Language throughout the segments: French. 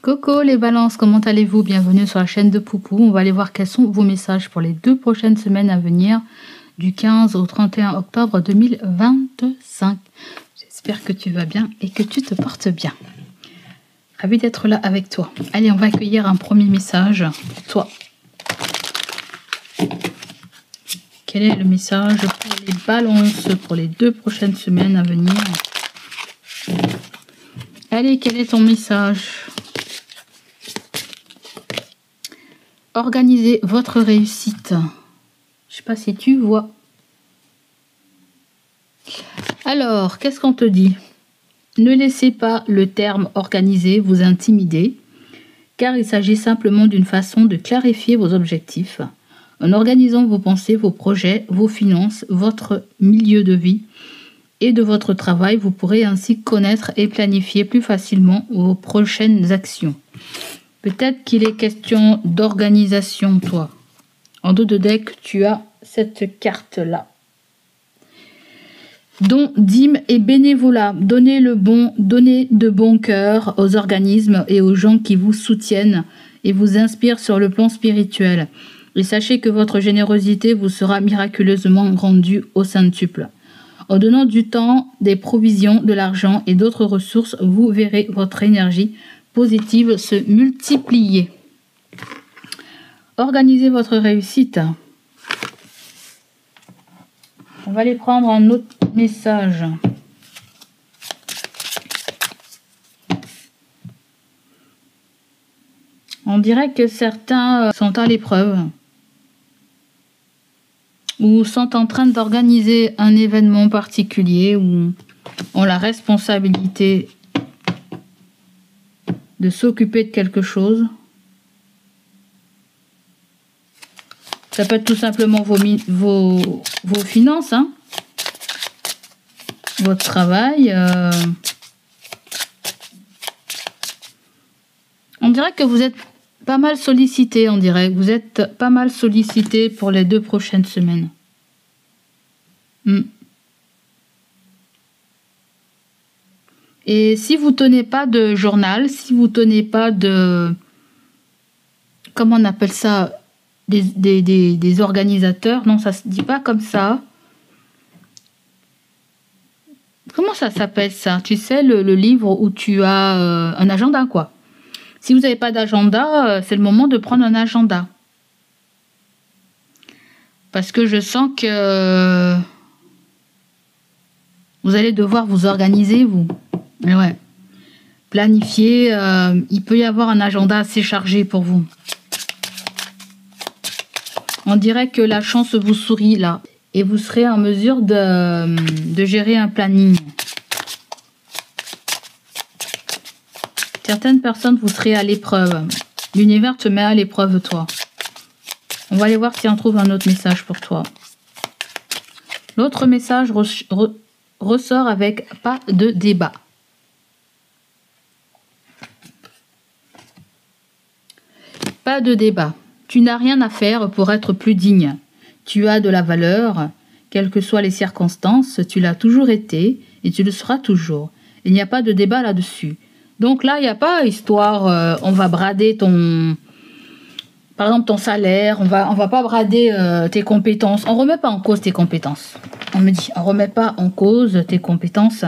Coucou les balances, comment allez-vous? Bienvenue sur la chaîne de Poupou. On va aller voir quels sont vos messages pour les 2 prochaines semaines à venir, du 15 au 31 octobre 2025. J'espère que tu vas bien et que tu te portes bien. Ravi d'être là avec toi. Allez, on va accueillir un premier message. Toi. Quel est le message pour les balances pour les 2 prochaines semaines à venir? Allez, quel est ton message? Organisez votre réussite. Je sais pas si tu vois. Alors, qu'est-ce qu'on te dit? Ne laissez pas le terme organiser vous intimider, car il s'agit simplement d'une façon de clarifier vos objectifs. En organisant vos pensées, vos projets, vos finances, votre milieu de vie et de votre travail, vous pourrez ainsi connaître et planifier plus facilement vos prochaines actions. Peut-être qu'il est question d'organisation, toi. En dos de deck, tu as cette carte-là. Don, dîme et bénévolat. Donnez de bon cœur aux organismes et aux gens qui vous soutiennent et vous inspirent sur le plan spirituel. Et sachez que votre générosité vous sera miraculeusement rendue au centuple. En donnant du temps, des provisions, de l'argent et d'autres ressources, vous verrez votre énergie positive se multiplier. Organisez votre réussite. On va aller prendre un autre message. On dirait que certains sont à l'épreuve ou sont en train d'organiser un événement particulier ou ont la responsabilité de s'occuper de quelque chose. Ça peut être tout simplement vos finances, hein, votre travail. On dirait que vous êtes pas mal sollicité, on dirait. Vous êtes pas mal sollicité pour les 2 prochaines semaines. Et si vous tenez pas de journal, si vous tenez pas de... Comment on appelle ça? Des organisateurs. Non, ça se dit pas comme ça. Comment ça s'appelle ça? Tu sais, le livre où tu as un agenda, quoi. Si vous n'avez pas d'agenda, c'est le moment de prendre un agenda. Parce que je sens que vous allez devoir vous organiser, vous. Mais ouais. Planifier, il peut y avoir un agenda assez chargé pour vous. On dirait que la chance vous sourit là. Et vous serez en mesure de gérer un planning. Certaines personnes, vous serez à l'épreuve. L'univers te met à l'épreuve, toi. On va aller voir si on trouve un autre message pour toi. L'autre message ressort avec pas de débat. Pas de débat. Tu n'as rien à faire pour être plus digne. Tu as de la valeur, quelles que soient les circonstances, tu l'as toujours été et tu le seras toujours. Il n'y a pas de débat là-dessus. Donc là, il n'y a pas histoire, on va brader par exemple ton salaire, on va pas brader tes compétences. On remet pas en cause tes compétences. On me dit, on remet pas en cause tes compétences.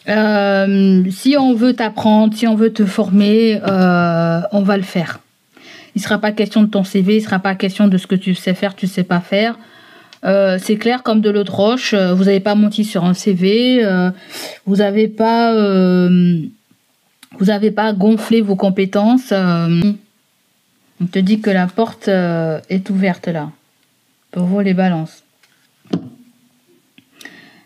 Si on veut t'apprendre, si on veut te former, on va le faire. Il ne sera pas question de ton CV, il ne sera pas question de ce que tu sais faire, tu ne sais pas faire. C'est clair comme de l'eau de roche, vous n'avez pas menti sur un CV, vous n'avez pas gonflé vos compétences. On te dit que la porte est ouverte là, pour vous les balances.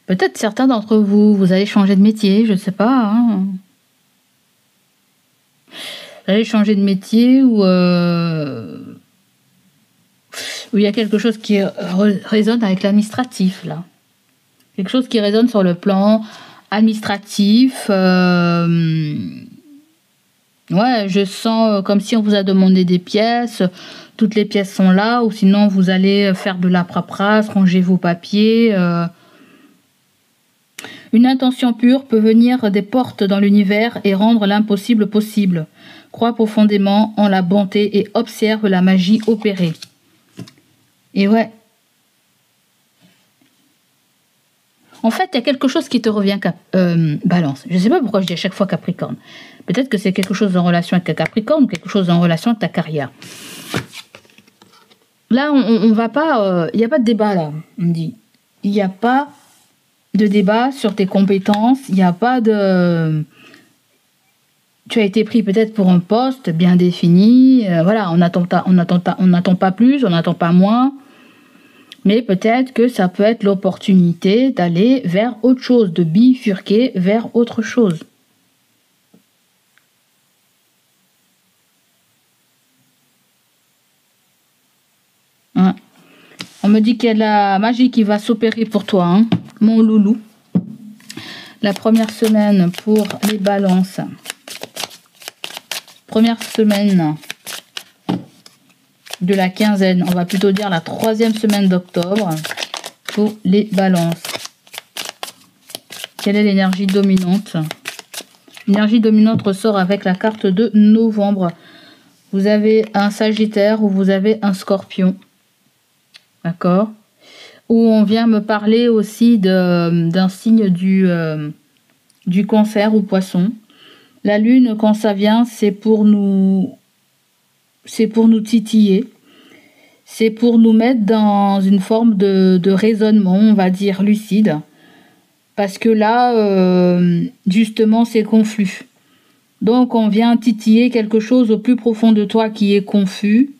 Peut-être certains d'entre vous, vous allez changer de métier, je ne sais pas. Hein. Vous allez changer de métier ou il y a quelque chose qui résonne avec l'administratif, là. Quelque chose qui résonne sur le plan administratif. Ouais, je sens comme si on vous a demandé des pièces. Toutes les pièces sont là. Ou sinon, vous allez faire de la paperasse, ranger vos papiers. Une intention pure peut venir des portes dans l'univers et rendre l'impossible possible. Crois profondément en la bonté et observe la magie opérer. Et ouais. En fait, il y a quelque chose qui te revient, Balance. Je ne sais pas pourquoi je dis à chaque fois Capricorne. Peut-être que c'est quelque chose en relation avec ta Capricorne ou quelque chose en relation avec ta carrière. Là, on va pas... Il n'y a pas de débat, là, on me dit. Il n'y a pas de débat sur tes compétences. Il n'y a pas de... Tu as été pris peut-être pour un poste bien défini. Voilà, on n'attend pas plus, on n'attend pas moins. Mais peut-être que ça peut être l'opportunité d'aller vers autre chose, de bifurquer vers autre chose. Hein. On me dit qu'il y a la magie qui va s'opérer pour toi, hein, mon loulou. La première semaine pour les balances. Première semaine de la quinzaine, on va plutôt dire la 3e semaine d'octobre pour les balances. Quelle est l'énergie dominante? L'énergie dominante ressort avec la carte de novembre. Vous avez un Sagittaire ou vous avez un Scorpion. D'accord? Où on vient me parler aussi d'un signe du Cancer ou Poisson. La Lune, quand ça vient, c'est pour nous titiller. C'est pour nous mettre dans une forme de raisonnement, on va dire lucide. Parce que là, justement, c'est confus. Donc, on vient titiller quelque chose au plus profond de toi qui est confus.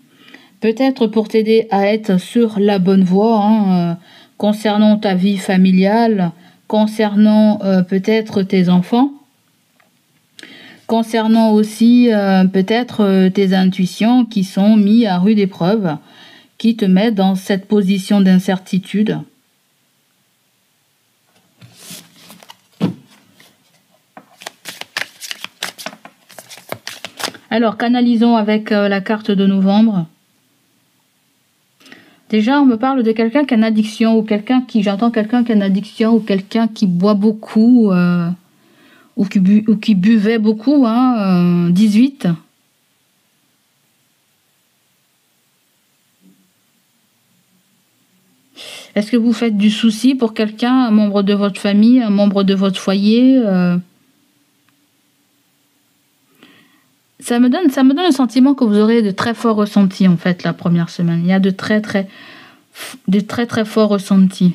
Peut-être pour t'aider à être sur la bonne voie, hein, concernant ta vie familiale, concernant peut-être tes enfants. Concernant aussi peut-être tes intuitions qui sont mises à rude épreuve, qui te mettent dans cette position d'incertitude. Alors, canalisons avec la carte de novembre. Déjà, on me parle de quelqu'un qui a une addiction, ou j'entends quelqu'un qui a une addiction, ou quelqu'un qui boit beaucoup, ou qui buvait beaucoup, hein, 18. Est-ce que vous faites du souci pour quelqu'un, un membre de votre famille, un membre de votre foyer Ça me donne le sentiment que vous aurez de très forts ressentis, en fait, la première semaine. Il y a de très forts ressentis.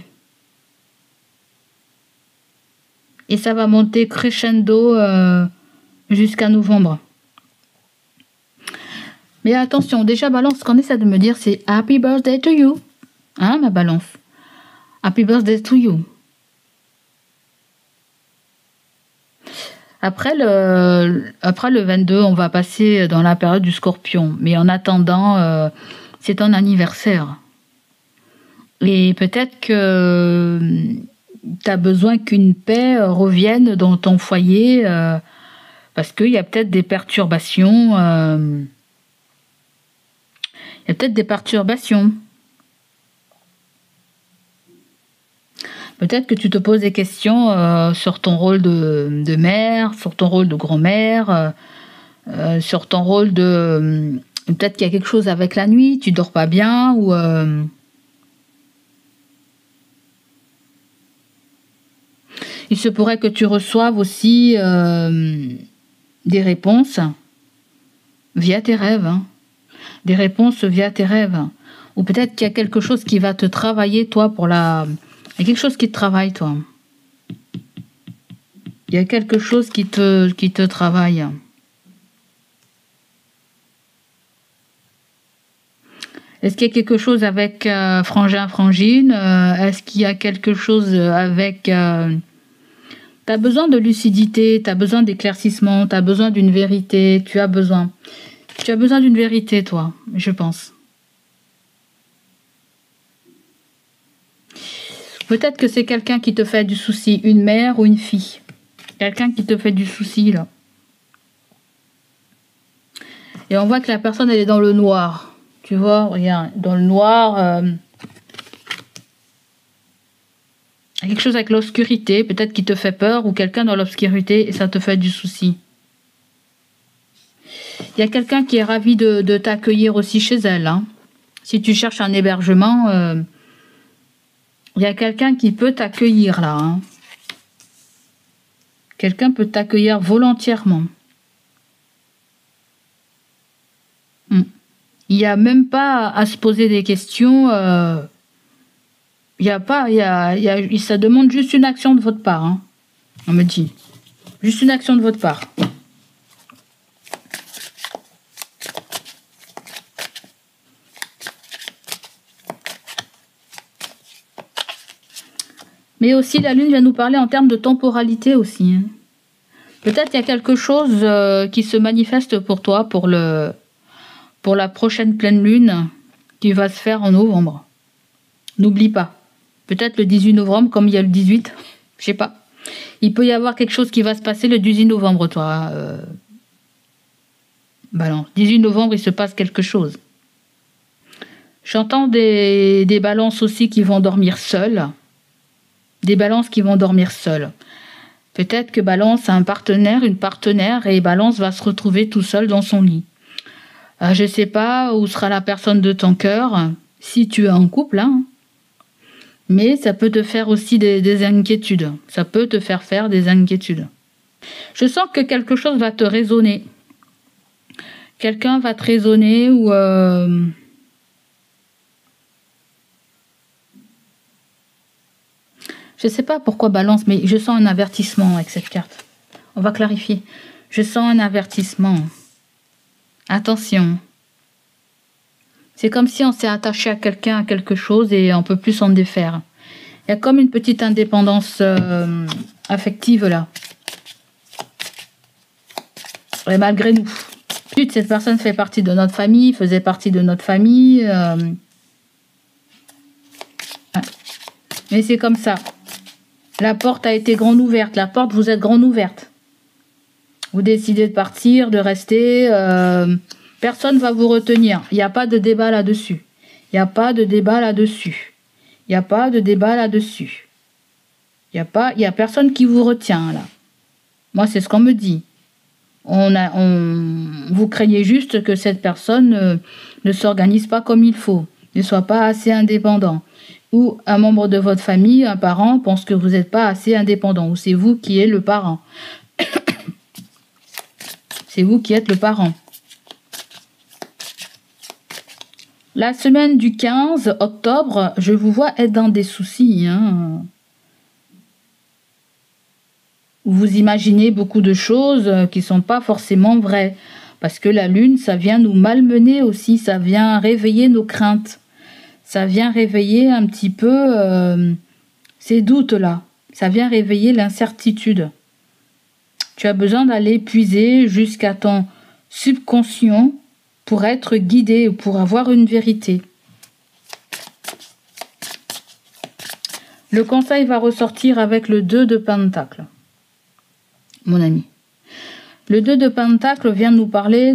Et ça va monter crescendo jusqu'à novembre. Mais attention, déjà Balance, ce qu'on essaie de me dire, c'est Happy Birthday to you. Hein, ma Balance? Happy Birthday to you. Après le 22, on va passer dans la période du Scorpion. Mais en attendant, c'est ton anniversaire. Et peut-être que tu as besoin qu'une paix revienne dans ton foyer parce qu'il y a peut-être des perturbations. Peut-être que tu te poses des questions sur ton rôle de mère, sur ton rôle de grand-mère, sur ton rôle de... peut-être qu'il y a quelque chose avec la nuit, tu dors pas bien ou... Il se pourrait que tu reçoives aussi des réponses via tes rêves. Hein. Des réponses via tes rêves. Ou peut-être qu'il y a quelque chose qui va te travailler, toi, pour la... Il y a quelque chose qui te travaille, toi. Il y a quelque chose qui te travaille. Est-ce qu'il y a quelque chose avec frangin, frangine? Est-ce qu'il y a quelque chose avec... tu as besoin de lucidité, tu as besoin d'éclaircissement, tu as besoin d'une vérité, tu as besoin d'une vérité, toi, je pense. Peut-être que c'est quelqu'un qui te fait du souci, une mère ou une fille. Quelqu'un qui te fait du souci, là. Et on voit que la personne, elle est dans le noir. Tu vois, regarde, dans le noir. Quelque chose avec l'obscurité, peut-être qui te fait peur, ou quelqu'un dans l'obscurité et ça te fait du souci. Il y a quelqu'un qui est ravi de t'accueillir aussi chez elle. Hein. Si tu cherches un hébergement, il y a quelqu'un qui peut t'accueillir là. Hein. Quelqu'un peut t'accueillir volontairement. Il n'y a même pas à se poser des questions. Ça demande juste une action de votre part. Hein. On me dit. Juste une action de votre part. Mais aussi, la Lune vient nous parler en termes de temporalité aussi. Hein. Peut-être il y a quelque chose qui se manifeste pour toi pour la prochaine pleine Lune qui va se faire en novembre. N'oublie pas. Peut-être le 18 novembre, comme il y a le 18. Je sais pas. Il peut y avoir quelque chose qui va se passer le 18 novembre, toi. Balance. 18 novembre, il se passe quelque chose. J'entends des balances aussi qui vont dormir seules. Des balances qui vont dormir seules. Peut-être que Balance a un partenaire, une partenaire, et Balance va se retrouver tout seul dans son lit. Je ne sais pas où sera la personne de ton cœur, si tu es en couple, hein. Mais ça peut te faire aussi des inquiétudes. Ça peut te faire des inquiétudes. Je sens que quelque chose va te résonner. Quelqu'un va te résonner ou... Je ne sais pas pourquoi Balance, mais je sens un avertissement avec cette carte. On va clarifier. Je sens un avertissement. Attention. C'est comme si on s'est attaché à quelqu'un, à quelque chose, et on ne peut plus s'en défaire. Il y a comme une petite indépendance affective là. Et malgré nous. Cette personne fait partie de notre famille, faisait partie de notre famille. Mais c'est comme ça. La porte a été grande ouverte. La porte, vous êtes grande ouverte. Vous décidez de partir, de rester. Personne ne va vous retenir. Il n'y a pas de débat là-dessus. Il n'y a pas de débat là-dessus. Il n'y a pas de débat là-dessus. Il y a personne qui vous retient là. Moi, c'est ce qu'on me dit. Vous craignez juste que cette personne ne s'organise pas comme il faut, ne soit pas assez indépendant. Ou un membre de votre famille, un parent, pense que vous n'êtes pas assez indépendant. Ou c'est vous qui êtes le parent. C'est vous qui êtes le parent. La semaine du 15 octobre, je vous vois être dans des soucis. Hein. Vous imaginez beaucoup de choses qui ne sont pas forcément vraies. Parce que la Lune, ça vient nous malmener aussi. Ça vient réveiller nos craintes. Ça vient réveiller un petit peu ces doutes-là. Ça vient réveiller l'incertitude. Tu as besoin d'aller puiser jusqu'à ton subconscient pour être guidé, pour avoir une vérité. Le conseil va ressortir avec le 2 de Pentacle, mon ami. Le 2 de Pentacle vient nous parler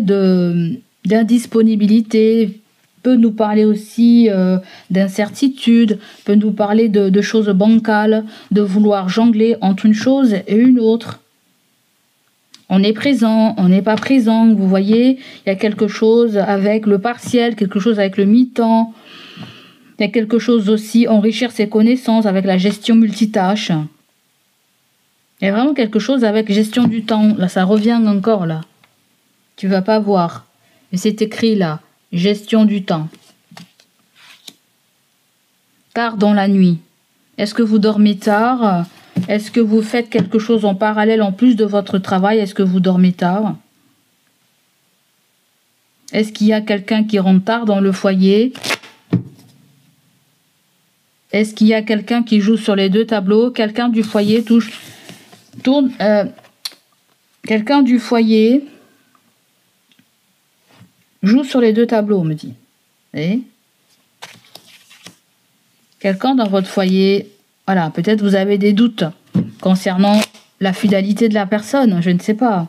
d'indisponibilité, peut nous parler aussi d'incertitude, peut nous parler de choses bancales, de vouloir jongler entre une chose et une autre. On est présent, on n'est pas présent, vous voyez, il y a quelque chose avec le partiel, quelque chose avec le mi-temps, il y a quelque chose aussi, enrichir ses connaissances avec la gestion multitâche. Il y a vraiment quelque chose avec gestion du temps, là ça revient encore là, tu vas pas voir, mais c'est écrit là. Gestion du temps. Tard dans la nuit. Est-ce que vous dormez tard? Est-ce que vous faites quelque chose en parallèle en plus de votre travail? Est-ce que vous dormez tard? Est-ce qu'il y a quelqu'un qui rentre tard dans le foyer? Est-ce qu'il y a quelqu'un qui joue sur les deux tableaux? Quelqu'un du foyer tourne. Quelqu'un du foyer joue sur les deux tableaux, on me dit. Et quelqu'un dans votre foyer, voilà, peut-être vous avez des doutes concernant la fidélité de la personne, je ne sais pas.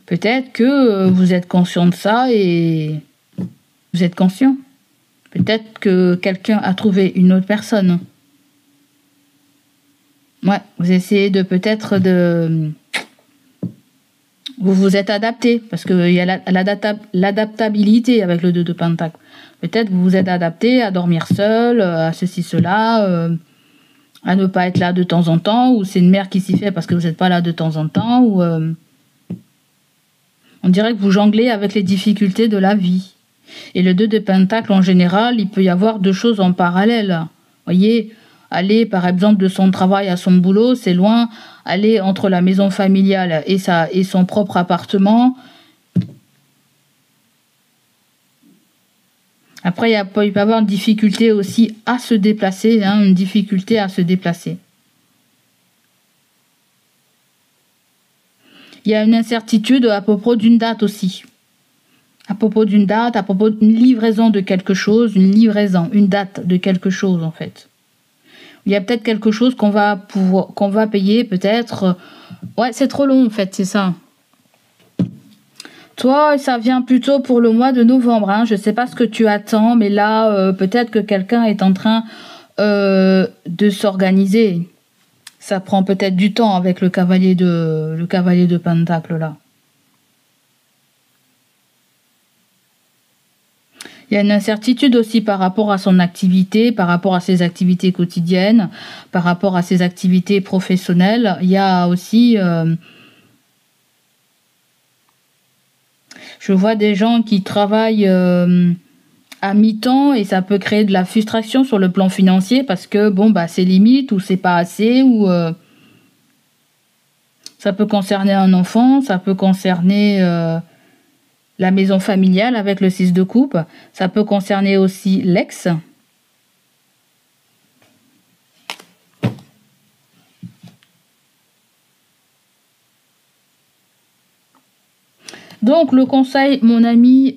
Peut-être que vous êtes conscient de ça et vous êtes conscient. Peut-être que quelqu'un a trouvé une autre personne. Ouais, vous essayez de peut-être de... Vous vous êtes adapté, parce qu'il y a l'adaptabilité avec le 2 de Pentacle. Peut-être vous vous êtes adapté à dormir seul, à ceci, cela, à ne pas être là de temps en temps, ou c'est une mère qui s'y fait parce que vous n'êtes pas là de temps en temps, ou on dirait que vous jonglez avec les difficultés de la vie. Et le 2 de Pentacle, en général, il peut y avoir deux choses en parallèle. Vous voyez, aller par exemple de son travail à son boulot, c'est loin. Aller entre la maison familiale et son propre appartement. Après, il peut y avoir une difficulté aussi à se déplacer, une difficulté à se déplacer. Il y a une incertitude à propos d'une date aussi. À propos d'une date, à propos d'une livraison de quelque chose, une date de quelque chose en fait. Il y a peut-être quelque chose qu'on va payer peut-être. Ouais, c'est trop long en fait, c'est ça. Toi, ça vient plutôt pour le mois de novembre. Je ne sais pas ce que tu attends, mais là, peut-être que quelqu'un est en train de s'organiser. Ça prend peut-être du temps avec le cavalier de Pentacle là. Il y a une incertitude aussi par rapport à son activité, par rapport à ses activités quotidiennes, par rapport à ses activités professionnelles. Il y a aussi... je vois des gens qui travaillent à mi-temps et ça peut créer de la frustration sur le plan financier parce que, c'est limite ou c'est pas assez ou... ça peut concerner un enfant, ça peut concerner... la maison familiale avec le 6 de coupe. Ça peut concerner aussi l'ex. Donc, le conseil, mon ami,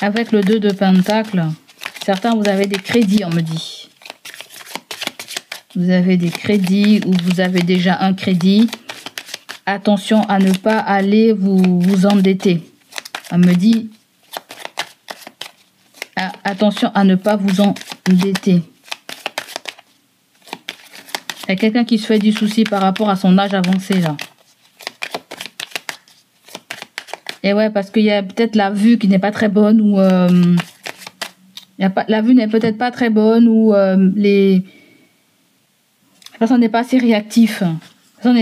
avec le 2 de Pentacle, certains, vous avez des crédits, on me dit. Vous avez des crédits ou vous avez déjà un crédit. Attention à ne pas aller vous endetter. On me dit, attention à ne pas vous endetter. Il y a quelqu'un qui se fait du souci par rapport à son âge avancé, là. Et ouais, parce qu'il y a peut-être la vue qui n'est pas très bonne, ou... la vue n'est peut-être pas très bonne, ou la personne n'est pas assez réactif. La personne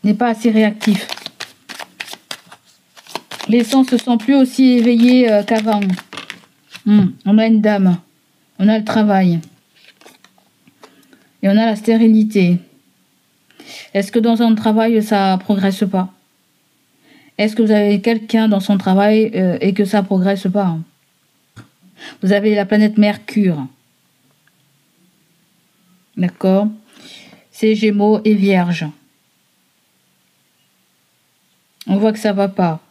n'est pas assez réactif. Les sens se sont plus aussi éveillés qu'avant. On a une dame. On a le travail. Et on a la stérilité. Est-ce que dans un travail, ça progresse pas? Est-ce que vous avez quelqu'un dans son travail et que ça progresse pas? Vous avez la planète Mercure. D'accord? C'est Gémeaux et Vierge. On voit que ça va pas.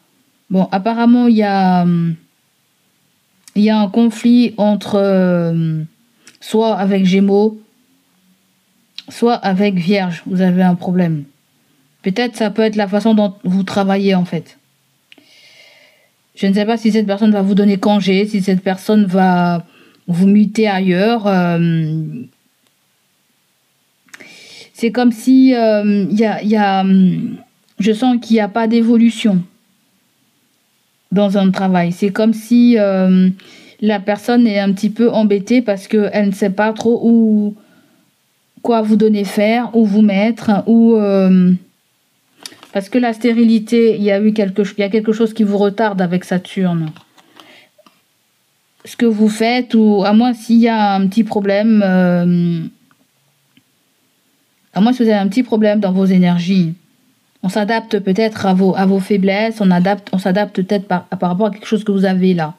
Bon, apparemment, il y a un conflit entre soit avec Gémeaux, soit avec Vierge. Vous avez un problème. Peut-être ça peut être la façon dont vous travaillez en fait. Je ne sais pas si cette personne va vous donner congé, si cette personne va vous muter ailleurs. C'est comme si je sens qu'il n'y a pas d'évolution dans un travail. C'est comme si la personne est un petit peu embêtée parce qu'elle ne sait pas trop quoi vous donner faire, où vous mettre, parce que la stérilité, il y a quelque chose qui vous retarde avec Saturne. Ce que vous faites, ou à moins s'il y a un petit problème, à moins si vous avez un petit problème dans vos énergies. On s'adapte peut-être à vos faiblesses, on s'adapte peut-être par rapport à quelque chose que vous avez là.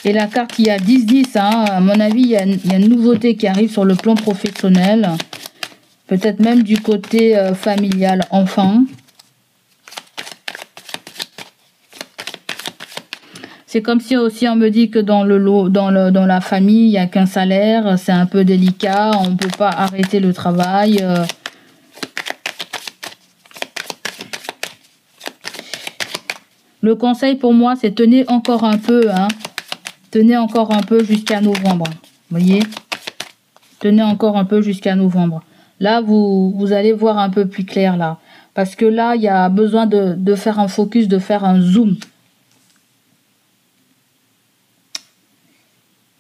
Et la carte, il y a 10-10, à mon avis, il y a une nouveauté qui arrive sur le plan professionnel. Peut-être même du côté familial, enfant. C'est comme si aussi on me dit que dans la famille, il n'y a qu'un salaire, c'est un peu délicat, on ne peut pas arrêter le travail. Le conseil pour moi, c'est tenez encore un peu, hein. Tenez encore un peu jusqu'à novembre. Vous voyez? Tenez encore un peu jusqu'à novembre. Là, vous allez voir un peu plus clair, là. Parce que là, il y a besoin de faire un focus, de faire un zoom.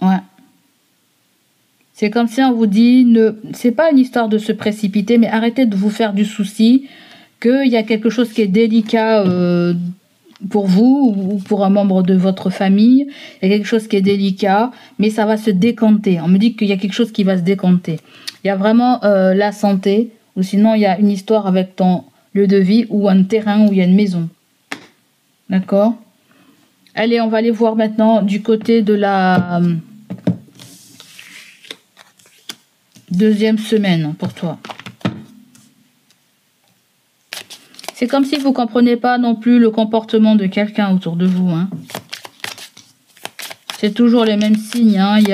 Ouais. C'est comme si on vous dit, c'est pas une histoire de se précipiter, mais arrêtez de vous faire du souci qu'il y a quelque chose qui est délicat pour vous ou pour un membre de votre famille. Il y a quelque chose qui est délicat, mais ça va se décanter. On me dit qu'il y a quelque chose qui va se décanter. Il y a vraiment la santé, ou sinon il y a une histoire avec ton lieu de vie ou un terrain où il y a une maison. D'accord? Allez, on va aller voir maintenant du côté de la deuxième semaine pour toi. C'est comme si vous ne comprenez pas non plus le comportement de quelqu'un autour de vous. Hein. C'est toujours les mêmes signes. Hein. Il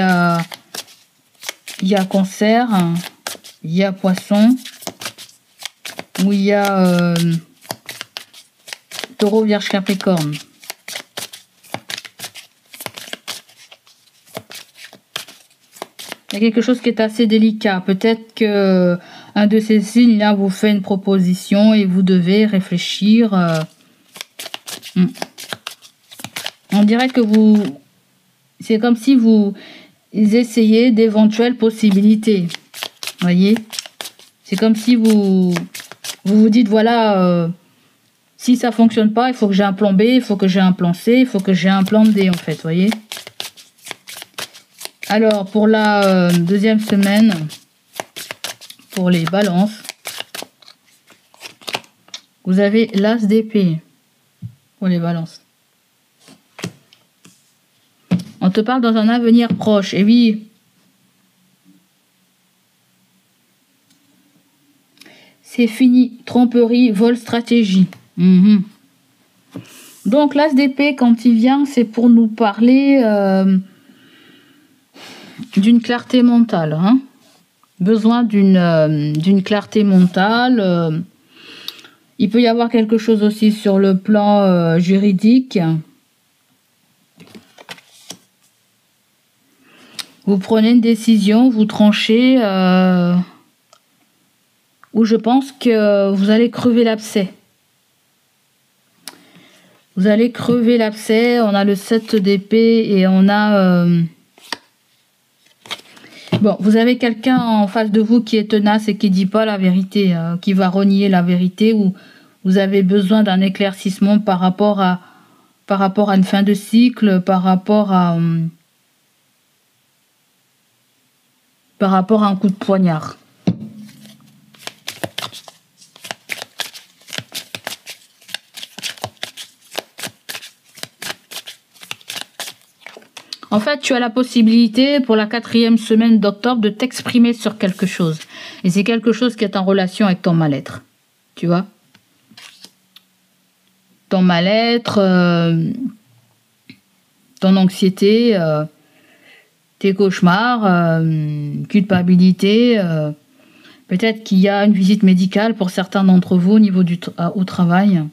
y a Cancer, il y a Poisson, ou il y a Taureau, Vierge, Capricorne. Il y a quelque chose qui est assez délicat. Peut-être que un de ces signes-là vous fait une proposition et vous devez réfléchir. On dirait que c'est comme si vous essayez d'éventuelles possibilités. Voyez? C'est comme si vous dites, voilà, si ça fonctionne pas, il faut que j'ai un plan B, il faut que j'ai un plan C, il faut que j'ai un plan D, en fait. Voyez? Alors, pour la deuxième semaine, pour les balances, vous avez l'as d'épée pour les balances. On te parle dans un avenir proche. Et oui, c'est fini. Tromperie, vol, stratégie. Donc, l'as d'épée, quand il vient, c'est pour nous parler d'une clarté mentale. Hein. Besoin d'une clarté mentale. Il peut y avoir quelque chose aussi sur le plan juridique. Vous prenez une décision, vous tranchez, où je pense que vous allez crever l'abcès. Vous allez crever l'abcès. On a le 7 d'épée et on a... Bon, vous avez quelqu'un en face de vous qui est tenace et qui dit pas la vérité, qui va renier la vérité, ou vous avez besoin d'un éclaircissement par rapport à une fin de cycle, par rapport à un coup de poignard. En fait, tu as la possibilité pour la 4e semaine d'octobre de t'exprimer sur quelque chose. Et c'est quelque chose qui est en relation avec ton mal-être. Tu vois? Ton mal-être, ton anxiété, tes cauchemars, culpabilité. Peut-être qu'il y a une visite médicale pour certains d'entre vous au niveau au travail.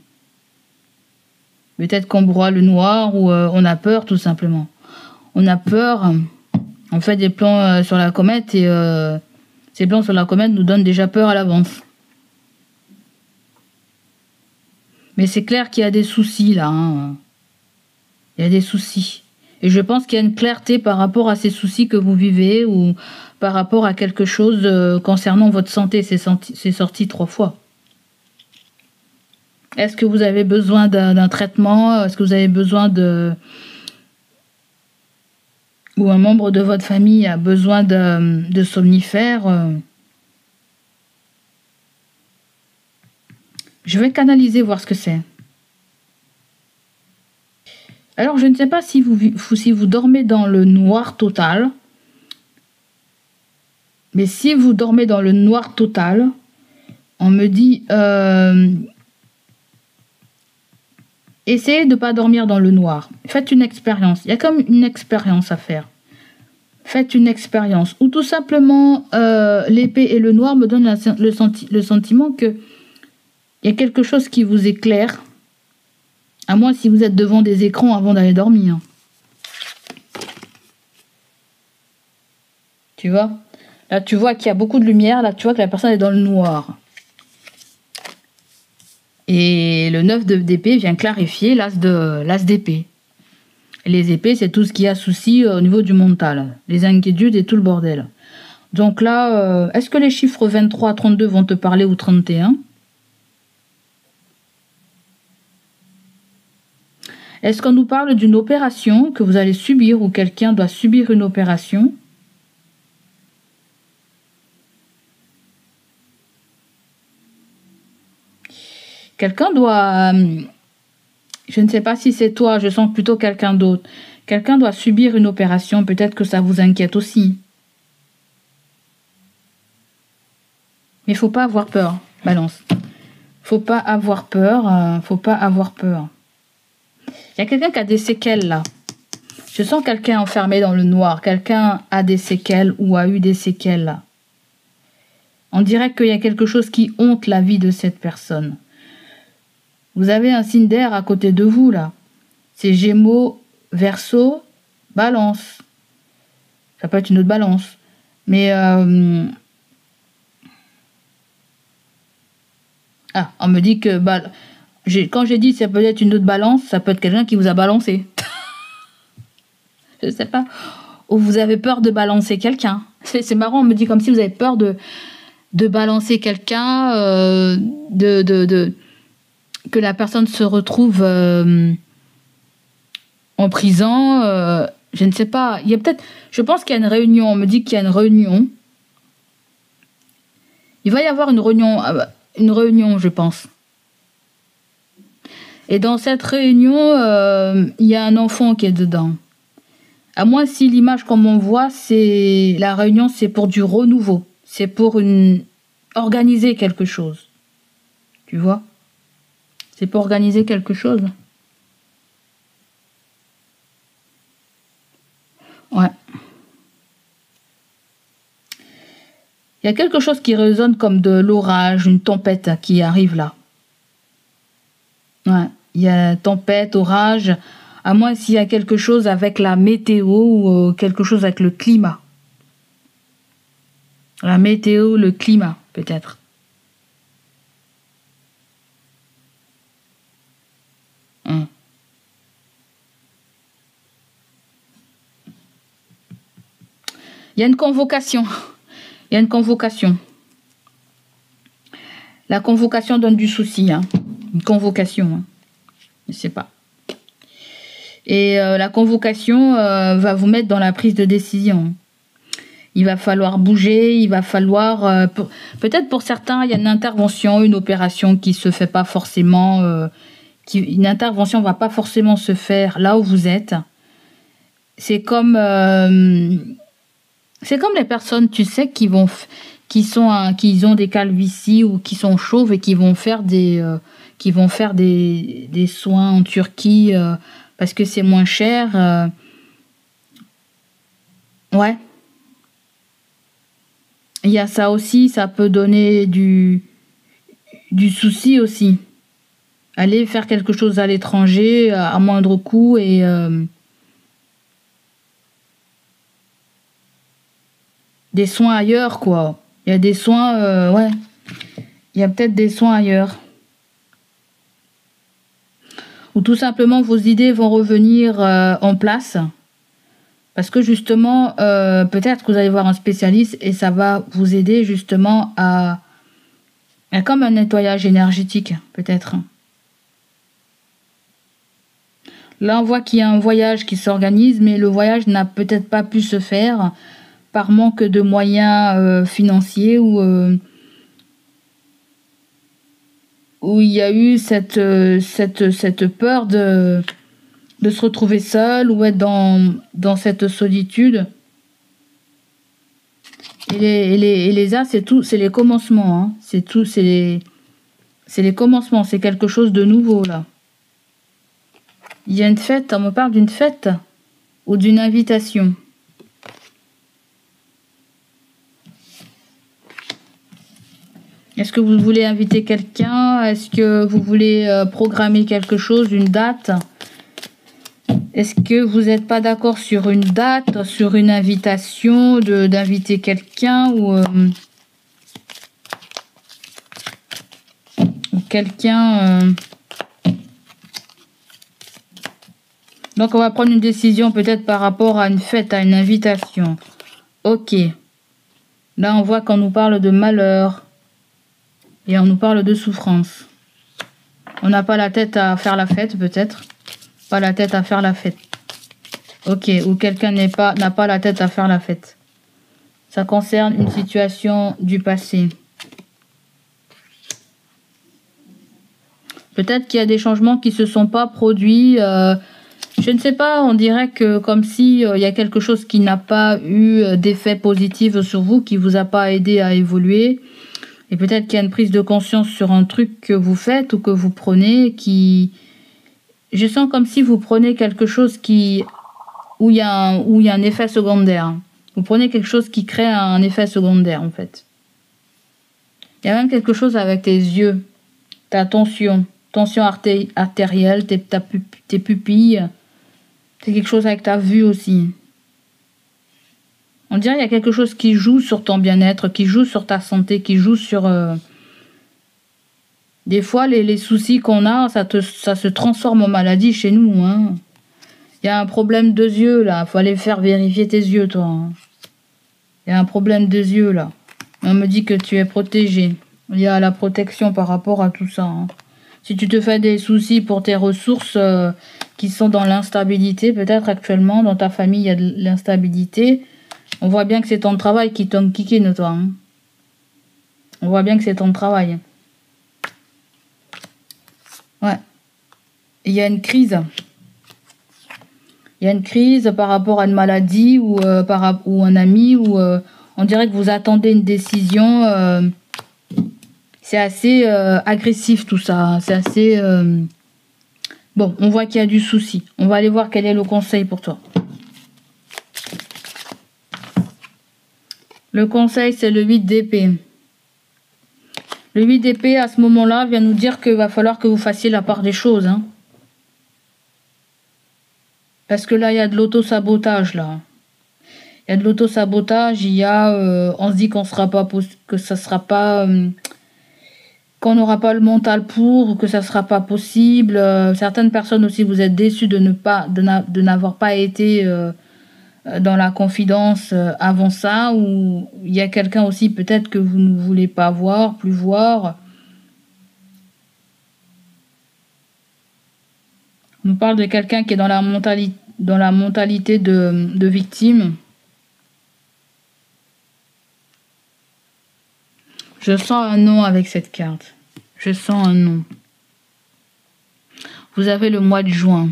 Peut-être qu'on broie le noir ou on a peur tout simplement. On a peur, on fait des plans sur la comète et ces plans sur la comète nous donnent déjà peur à l'avance. Mais c'est clair qu'il y a des soucis là. Hein. Il y a des soucis. Et je pense qu'il y a une clarté par rapport à ces soucis que vous vivez ou par rapport à quelque chose concernant votre santé. C'est sorti 3 fois. Est-ce que vous avez besoin d'un traitement? Est-ce que vous avez besoin ou un membre de votre famille a besoin de somnifères? Je vais canaliser, voir ce que c'est. Alors, je ne sais pas si vous dormez dans le noir total. Mais si vous dormez dans le noir total, on me dit... essayez de ne pas dormir dans le noir. Faites une expérience. Il y a comme une expérience à faire. Faites une expérience. Ou tout simplement, l'épée et le noir me donnent le sentiment que il y a quelque chose qui vous éclaire À moins si vous êtes devant des écrans avant d'aller dormir. Tu vois? Là, tu vois qu'il y a beaucoup de lumière. Là, tu vois que la personne est dans le noir. Et le 9 d'épée vient clarifier l'as d'épée. Les épées, c'est tout ce qui a souci au niveau du mental. Les inquiétudes et tout le bordel. Donc là, est-ce que les chiffres 23, 32 vont te parler ou 31? Est-ce qu'on nous parle d'une opération que vous allez subir ou quelqu'un doit subir une opération? Quelqu'un doit... je ne sais pas si c'est toi, je sens plutôt quelqu'un d'autre. Quelqu'un doit subir une opération, peut-être que ça vous inquiète aussi. Mais il faut pas avoir peur, Balance. Faut pas avoir peur, faut pas avoir peur. Il y a quelqu'un qui a des séquelles là. Je sens quelqu'un enfermé dans le noir. Quelqu'un a des séquelles ou a eu des séquelles là. On dirait qu'il y a quelque chose qui hante la vie de cette personne. Vous avez un signe d'air à côté de vous là. C'est Gémeaux, Verseau, Balance. Ça peut être une autre Balance. Mais ah, on me dit que quand j'ai dit ça peut être une autre Balance, ça peut être quelqu'un qui vous a balancé. Je sais pas. Ou vous avez peur de balancer quelqu'un. C'est marrant, on me dit comme si vous avez peur de balancer quelqu'un, que la personne se retrouve en prison. Je ne sais pas. Il y a peut-être. Je pense qu'il y a une réunion. On me dit qu'il y a une réunion. Il va y avoir une réunion, je pense. Et dans cette réunion, il y a un enfant qui est dedans. À moins si l'image comme on voit, c'est la réunion, c'est pour du renouveau. C'est pour organiser quelque chose. Tu vois? C'est pour organiser quelque chose. Ouais. Il y a quelque chose qui résonne comme de l'orage, une tempête qui arrive là. Ouais. Il y a tempête, orage, à moins s'il y a quelque chose avec la météo ou quelque chose avec le climat. La météo, le climat, peut-être. Il y a une convocation. Il y a une convocation. La convocation donne du souci. Hein. Une convocation. Hein. Je ne sais pas. Et la convocation va vous mettre dans la prise de décision. Il va falloir bouger, il va falloir... peut-être pour certains, il y a une intervention, une opération qui ne se fait pas forcément... une intervention ne va pas forcément se faire là où vous êtes. C'est comme les personnes, tu sais, qui ont des calvities ou qui sont chauves et qui vont faire des soins en Turquie parce que c'est moins cher. Ouais. Il y a ça aussi, ça peut donner du souci aussi. Aller faire quelque chose à l'étranger à moindre coût et des soins ailleurs, quoi. Il y a des soins, ouais. Il y a peut-être des soins ailleurs. Ou tout simplement, vos idées vont revenir en place. Parce que justement, peut-être que vous allez voir un spécialiste et ça va vous aider justement à comme un nettoyage énergétique, peut-être. Là, on voit qu'il y a un voyage qui s'organise, mais le voyage n'a peut-être pas pu se faire par manque de moyens financiers ou où il y a eu cette peur de se retrouver seul ou être dans cette solitude. Et les as, c'est tout, c'est les commencements. Hein. C'est tout, c'est les commencements. C'est quelque chose de nouveau là. Il y a une fête, on me parle d'une fête ou d'une invitation. Est-ce que vous voulez inviter quelqu'un? Est-ce que vous voulez programmer quelque chose, une date? Est-ce que vous n'êtes pas d'accord sur une date, sur une invitation, d'inviter quelqu'un ou quelqu'un... Donc on va prendre une décision peut-être par rapport à une fête, à une invitation. Ok. Là on voit qu'on nous parle de malheur. Et on nous parle de souffrance. On n'a pas la tête à faire la fête peut-être. Pas la tête à faire la fête. Ok. Ou quelqu'un n'a pas la tête à faire la fête. Ça concerne une situation du passé. Peut-être qu'il y a des changements qui ne se sont pas produits. Je ne sais pas, on dirait que comme si il y a quelque chose qui n'a pas eu d'effet positif sur vous, qui vous a pas aidé à évoluer. Et peut-être qu'il y a une prise de conscience sur un truc que vous faites ou que vous prenez qui... Je sens comme si vous prenez quelque chose où il y a un effet secondaire. Vous prenez quelque chose qui crée un effet secondaire en fait. Il y a même quelque chose avec tes yeux, ta tension artérielle, tes pupilles. C'est quelque chose avec ta vue aussi. On dirait qu'il y a quelque chose qui joue sur ton bien-être, qui joue sur ta santé, qui joue sur... Des fois, les soucis qu'on a, ça se transforme en maladie chez nous. Hein. Il y a un problème de yeux, là. Il faut aller faire vérifier tes yeux, toi. Hein. Il y a un problème de yeux, là. On me dit que tu es protégé. Il y a la protection par rapport à tout ça. Hein. Si tu te fais des soucis pour tes ressources qui sont dans l'instabilité, peut-être actuellement, dans ta famille, il y a de l'instabilité... On voit bien que c'est ton travail qui tombe kické, toi. Hein. On voit bien que c'est ton travail. Ouais. Il y a une crise. Il y a une crise par rapport à une maladie ou un ami ou on dirait que vous attendez une décision. C'est assez agressif tout ça. C'est assez... Bon, on voit qu'il y a du souci. On va aller voir quel est le conseil pour toi. Le conseil, c'est le 8 d'épée. Le 8 d'épée, à ce moment-là, vient nous dire qu'il va falloir que vous fassiez la part des choses. Hein. Parce que là, il y a de l'auto-sabotage, là. Il y a de l'auto-sabotage, il y a... on se dit qu'on sera pas... que ça sera pas... qu'on n'aura pas le mental pour, que ça sera pas possible. Certaines personnes aussi, vous êtes déçus de n'avoir pas été... dans la confidence avant ça, ou il y a quelqu'un aussi peut-être que vous ne voulez pas voir, plus voir. On nous parle de quelqu'un qui est dans la mentalité de victime. Je sens un nom avec cette carte. Je sens un nom. Vous avez le mois de juin.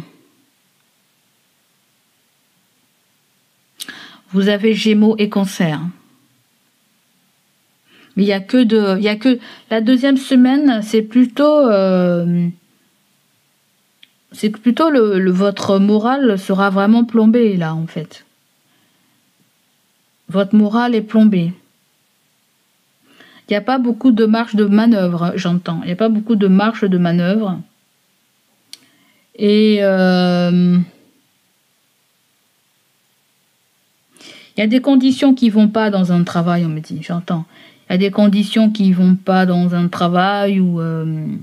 Vous avez Gémeaux et Cancer. Mais il y a que la deuxième semaine, c'est plutôt votre morale sera vraiment plombé là en fait. Votre morale est plombée. Il n'y a pas beaucoup de marge de manœuvre, j'entends. Il n'y a pas beaucoup de marge de manœuvre. Et il y a des conditions qui vont pas dans un travail, on me dit, j'entends. Il y a des conditions qui vont pas dans un travail ou il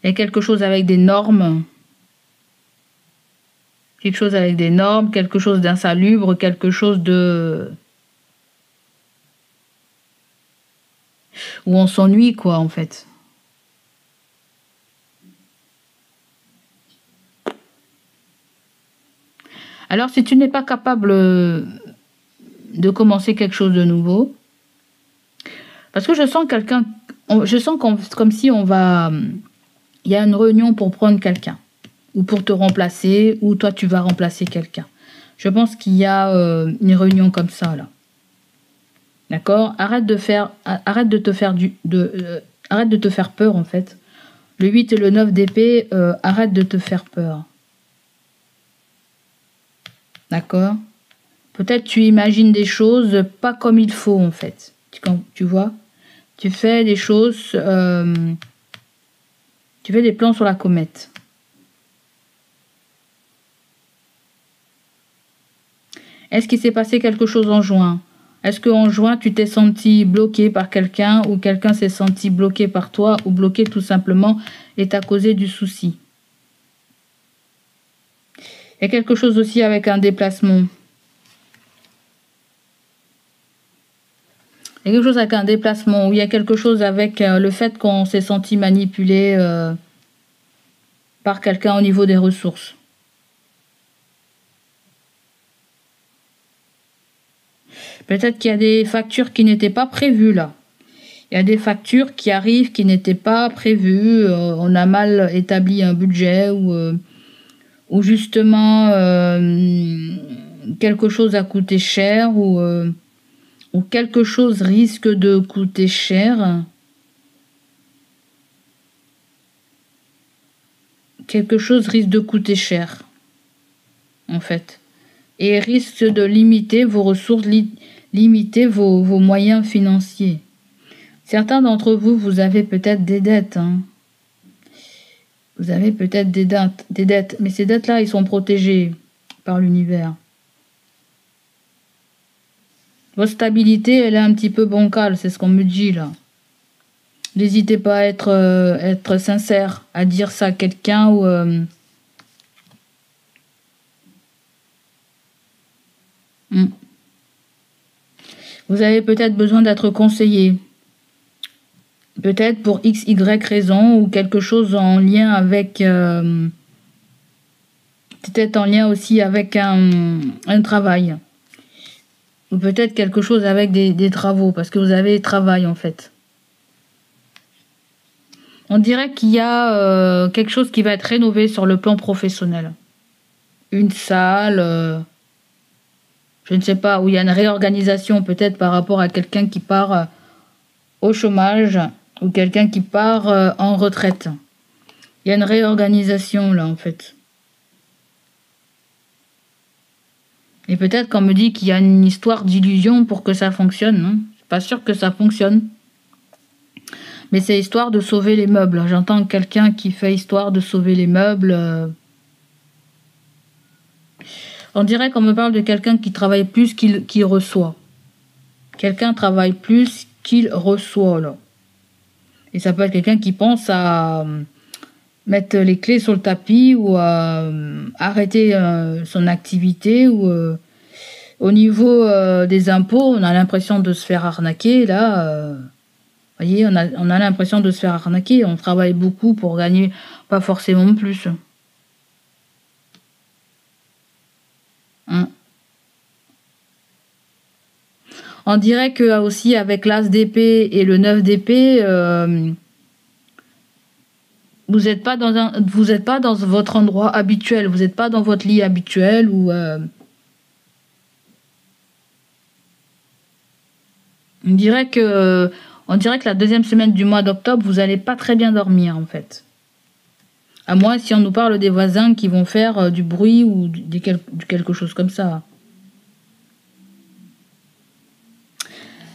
y a quelque chose avec des normes. Quelque chose avec des normes, quelque chose d'insalubre, quelque chose de... où on s'ennuie, quoi, en fait. Alors, si tu n'es pas capable de commencer quelque chose de nouveau, parce que je sens comme si on va... Il y a une réunion pour prendre quelqu'un, ou pour te remplacer, ou toi tu vas remplacer quelqu'un. Je pense qu'il y a une réunion comme ça, là. D'accord ? Arrête de te faire peur, en fait. Le 8 et le 9 d'épée, arrête de te faire peur. D'accord ? Peut-être tu imagines des choses pas comme il faut, en fait. Tu vois, tu fais des choses, tu fais des plans sur la comète. Est-ce qu'il s'est passé quelque chose en juin? Est-ce qu'en juin, tu t'es senti bloqué par quelqu'un ou quelqu'un s'est senti bloqué par toi ou bloqué tout simplement et t'a causé du souci? Il y a quelque chose aussi avec un déplacement. Il y a quelque chose avec un déplacement, ou il y a quelque chose avec le fait qu'on s'est senti manipulé par quelqu'un au niveau des ressources. Peut-être qu'il y a des factures qui n'étaient pas prévues là. Il y a des factures qui arrivent qui n'étaient pas prévues. On a mal établi un budget ou justement quelque chose a coûté cher ou quelque chose risque de coûter cher. Quelque chose risque de coûter cher, en fait. Et risque de limiter vos ressources, limiter vos moyens financiers. Certains d'entre vous, vous avez peut-être des dettes. Hein. Vous avez peut-être des dettes, mais ces dettes-là, ils sont protégés par l'univers. Votre stabilité, elle est un petit peu bancale, c'est ce qu'on me dit là. N'hésitez pas à être sincère, à dire ça à quelqu'un ou... Vous avez peut-être besoin d'être conseillé. Peut-être pour X, Y raison ou quelque chose en lien avec... peut-être en lien aussi avec un travail. Ou peut-être quelque chose avec des travaux, parce que vous avez travail en fait. On dirait qu'il y a quelque chose qui va être rénové sur le plan professionnel. Une salle, je ne sais pas, où il y a une réorganisation peut-être par rapport à quelqu'un qui part au chômage ou quelqu'un qui part en retraite. Il y a une réorganisation là en fait. Et peut-être qu'on me dit qu'il y a une histoire d'illusion pour que ça fonctionne. Hein. Je suis pas sûre que ça fonctionne. Mais c'est histoire de sauver les meubles. J'entends quelqu'un qui fait histoire de sauver les meubles. On dirait qu'on me parle de quelqu'un qui travaille plus qu'il reçoit. Quelqu'un travaille plus qu'il reçoit, là. Et ça peut être quelqu'un qui pense à mettre les clés sur le tapis ou à arrêter son activité ou au niveau des impôts, on a l'impression de se faire arnaquer, là... Vous voyez, on a l'impression de se faire arnaquer. On travaille beaucoup pour gagner pas forcément plus. Hein. On dirait que aussi avec l'as d'épée et le 9 d'épée, vous n'êtes pas dans votre endroit habituel. Vous n'êtes pas dans votre lit habituel ou on dirait que la deuxième semaine du mois d'octobre, vous n'allez pas très bien dormir, en fait. À moins si on nous parle des voisins qui vont faire du bruit ou quelque chose comme ça.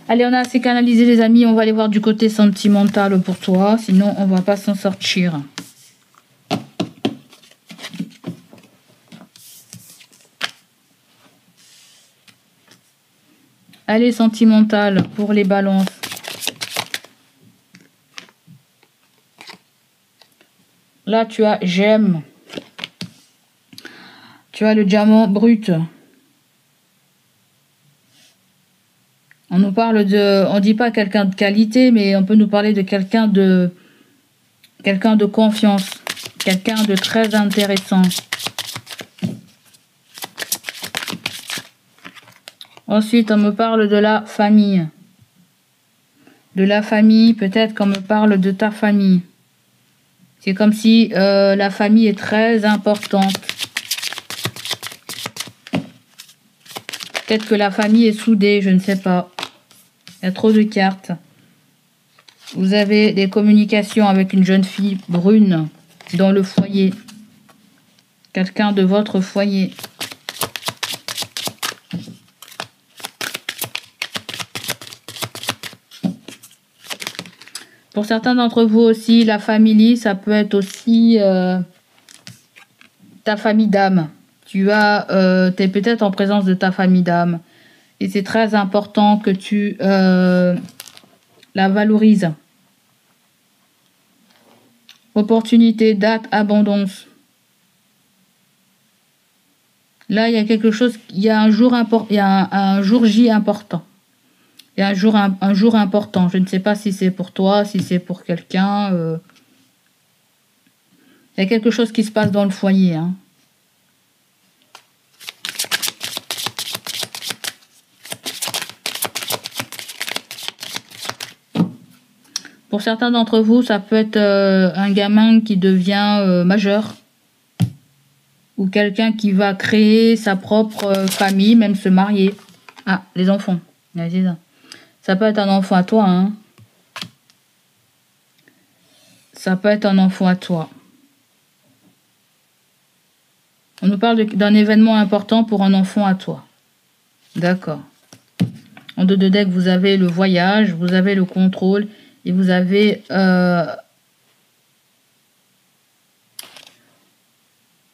Allez, on a assez canalisé, les amis. On va aller voir du côté sentimental pour toi. Sinon, on va pas s'en sortir. Allez, sentimental pour les balances. Là, tu as j'aime. Tu as le diamant brut. On nous parle de... On dit pas quelqu'un de qualité, mais on peut nous parler de quelqu'un de confiance. Quelqu'un de très intéressant. Ensuite, on me parle de la famille. De la famille, peut-être qu'on me parle de ta famille. C'est comme si la famille est très importante. Peut-être que la famille est soudée, je ne sais pas. Il y a trop de cartes. Vous avez des communications avec une jeune fille brune dans le foyer. Quelqu'un de votre foyer. Pour certains d'entre vous aussi, la famille, ça peut être aussi ta famille d'âme. Tu es peut-être en présence de ta famille d'âme. Et c'est très important que tu la valorises. Opportunité, date, abondance. Là, il y a quelque chose, il y a un jour J important. Il y a un jour important. Je ne sais pas si c'est pour toi, si c'est pour quelqu'un. Il y a quelque chose qui se passe dans le foyer. Hein. Pour certains d'entre vous, ça peut être un gamin qui devient majeur. Ou quelqu'un qui va créer sa propre famille, même se marier. Ah, les enfants. C'est ça. Ça peut être un enfant à toi. Hein. Ça peut être un enfant à toi. On nous parle d'un événement important pour un enfant à toi. D'accord. En dos de deck, vous avez le voyage, vous avez le contrôle et vous avez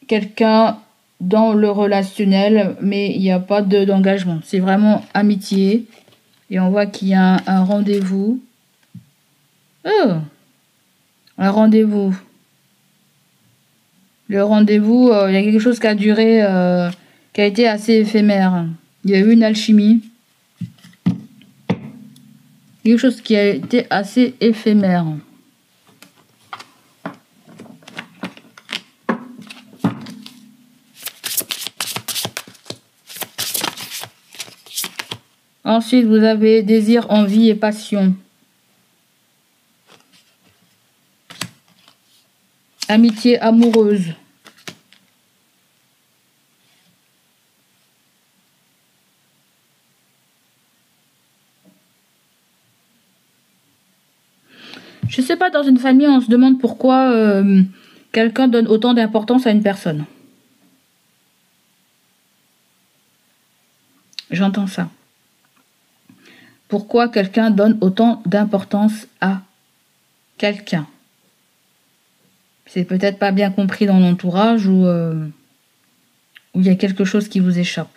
quelqu'un dans le relationnel, mais il n'y a pas d'engagement. C'est vraiment amitié. Et on voit qu'il y a un rendez-vous. Oh, un rendez-vous. Le rendez-vous, il y a quelque chose qui a duré, qui a été assez éphémère. Il y a eu une alchimie. Quelque chose qui a été assez éphémère. Ensuite, vous avez désir, envie et passion. Amitié amoureuse. Je sais pas, dans une famille, on se demande pourquoi quelqu'un donne autant d'importance à une personne. J'entends ça. Pourquoi quelqu'un donne autant d'importance à quelqu'un? C'est peut-être pas bien compris dans l'entourage ou il y a quelque chose qui vous échappe.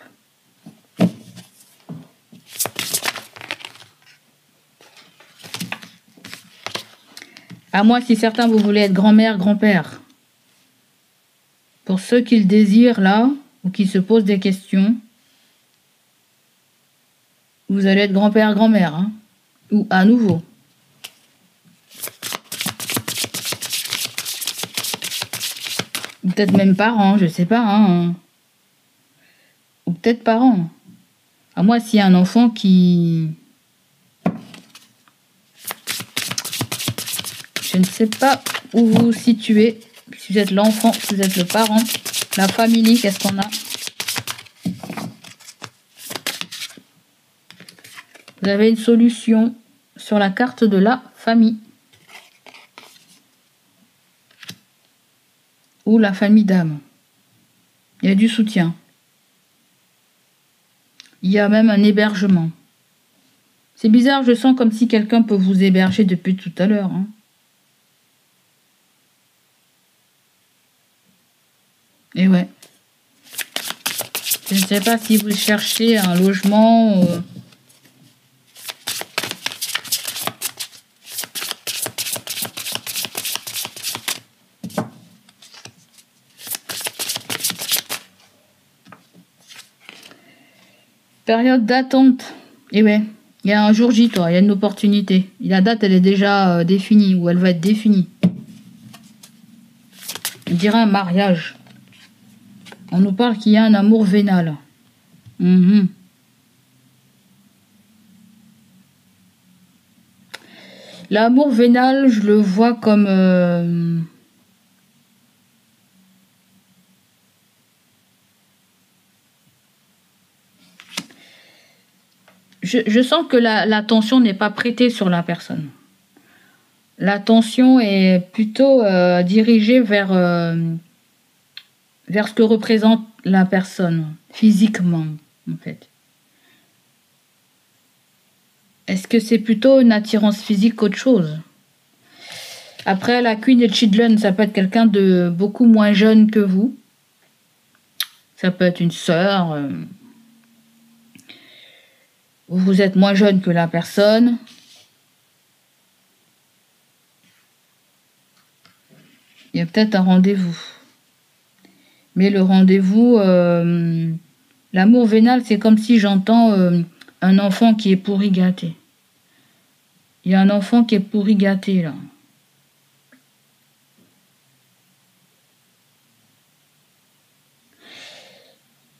À moi, si certains vous voulez être grand-mère, grand-père. Pour ceux qui le désirent là, ou qui se posent des questions, vous allez être grand-père, grand-mère. Hein, ou à nouveau. Peut-être même parents, je sais pas. Hein. Ou peut-être parents. À moi, s'il y a un enfant qui... Je ne sais pas où vous vous situez. Si vous êtes l'enfant, si vous êtes le parent, la famille, qu'est-ce qu'on a? Vous avez une solution sur la carte de la famille. Ou la famille d'âme. Il y a du soutien. Il y a même un hébergement. C'est bizarre, je sens comme si quelqu'un peut vous héberger depuis tout à l'heure. Hein. Et ouais. Je ne sais pas si vous cherchez un logement. Période d'attente. Et ouais, il y a un jour J, toi, il y a une opportunité. La date, elle est déjà définie, ou elle va être définie. On dirait un mariage. On nous parle qu'il y a un amour vénal. L'amour vénal, je le vois comme... Je sens que l'attention n'est pas prêtée sur la personne. L'attention est plutôt dirigée vers ce que représente la personne, physiquement, en fait. Est-ce que c'est plutôt une attirance physique qu'autre chose? Après, la Queen et Children, ça peut être quelqu'un de beaucoup moins jeune que vous. Ça peut être une sœur. Vous êtes moins jeune que la personne. Il y a peut-être un rendez-vous. Mais le rendez-vous, l'amour vénal, c'est comme si j'entends un enfant qui est pourri gâté. Il y a un enfant qui est pourri gâté, là.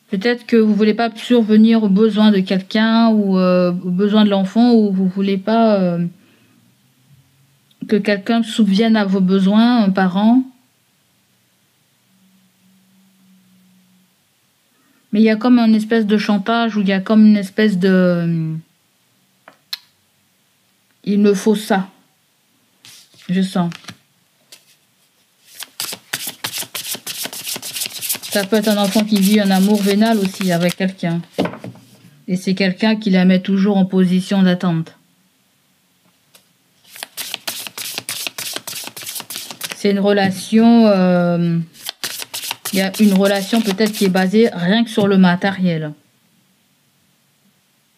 Peut-être que vous voulez pas survenir aux besoins de quelqu'un ou aux besoins de l'enfant, ou vous voulez pas que quelqu'un subvienne à vos besoins, un parent. Mais il y a comme une espèce de chantage, ou il y a comme une espèce de... Il me faut ça. Je sens. Ça peut être un enfant qui vit un amour vénal aussi avec quelqu'un. Et c'est quelqu'un qui la met toujours en position d'attente. C'est une relation... il y a une relation peut-être qui est basée rien que sur le matériel.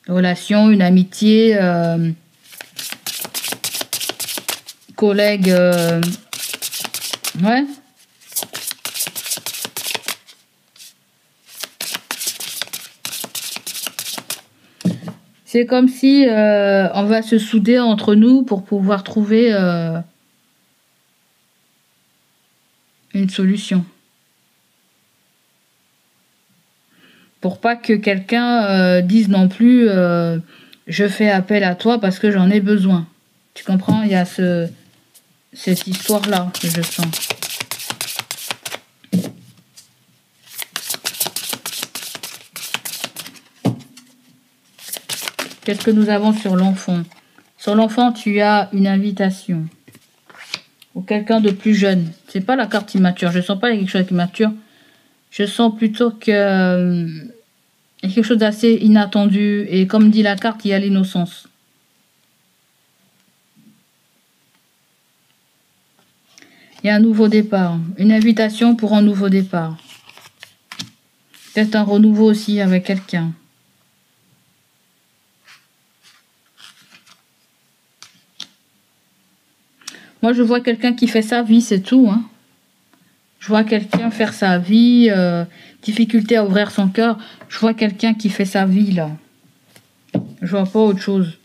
Relation, une amitié, collègue, ouais. C'est comme si on va se souder entre nous pour pouvoir trouver une solution. Pour pas que quelqu'un dise non plus je fais appel à toi parce que j'en ai besoin. Tu comprends? Il y a cette histoire-là que je sens. Qu'est-ce que nous avons sur l'enfant? Sur l'enfant, tu as une invitation. Ou quelqu'un de plus jeune. C'est pas la carte immature. Je sens pas quelque chose d'immature. Je sens plutôt que y a quelque chose d'assez inattendu. Et comme dit la carte, il y a l'innocence. Il y a un nouveau départ. Une invitation pour un nouveau départ. Peut-être un renouveau aussi avec quelqu'un. Moi, je vois quelqu'un qui fait sa vie, c'est tout. Hein. Je vois quelqu'un faire sa vie, difficulté à ouvrir son cœur. Je vois quelqu'un qui fait sa vie, là. Je vois pas autre chose.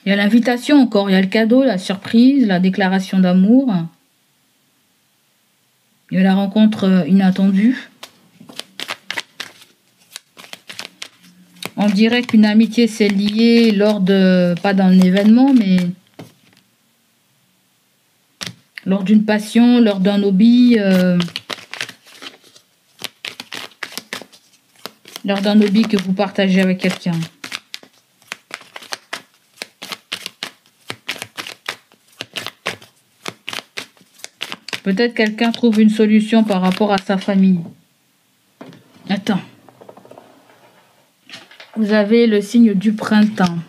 Il y a l'invitation encore, il y a le cadeau, la surprise, la déclaration d'amour. Il y a la rencontre inattendue. On dirait qu'une amitié s'est liée lors de, pas d'un événement, mais lors d'une passion, lors d'un hobby. Lors d'un hobby que vous partagez avec quelqu'un. Peut-être quelqu'un trouve une solution par rapport à sa famille. Attends. Vous avez le signe du printemps.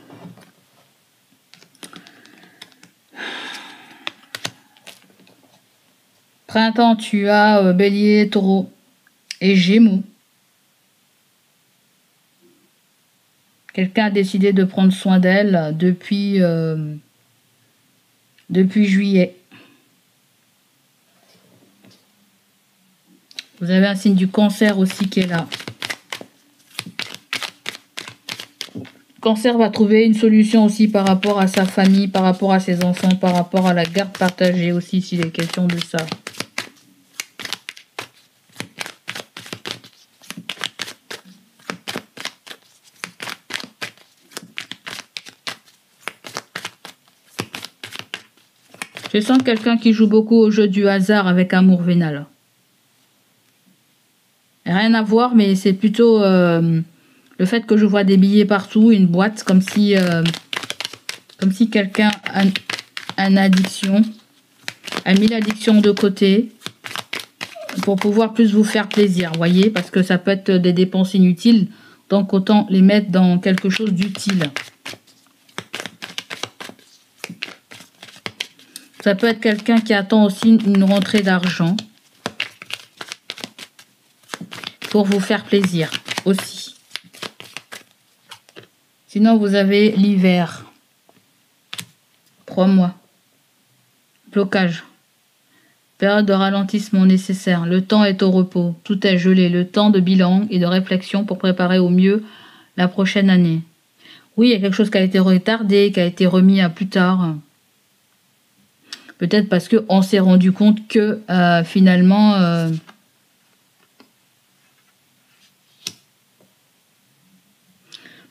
Printemps, tu as Bélier, Taureau et Gémeaux. Quelqu'un a décidé de prendre soin d'elle depuis juillet. Vous avez un signe du Cancer aussi qui est là. Cancer va trouver une solution aussi par rapport à sa famille, par rapport à ses enfants, par rapport à la garde partagée aussi, s'il est question de ça. Je sens quelqu'un qui joue beaucoup au jeu du hasard avec amour vénal. Rien à voir, mais c'est plutôt le fait que je vois des billets partout, une boîte, comme si quelqu'un a une addiction. a mis l'addiction de côté pour pouvoir plus vous faire plaisir, voyez, parce que ça peut être des dépenses inutiles, donc autant les mettre dans quelque chose d'utile. Ça peut être quelqu'un qui attend aussi une rentrée d'argent pour vous faire plaisir aussi. Sinon, vous avez l'hiver. 3 mois. Blocage. Période de ralentissement nécessaire. Le temps est au repos. Tout est gelé. Le temps de bilan et de réflexion pour préparer au mieux la prochaine année. Oui, il y a quelque chose qui a été retardé, qui a été remis à plus tard. Peut-être parce qu'on s'est rendu compte que finalement...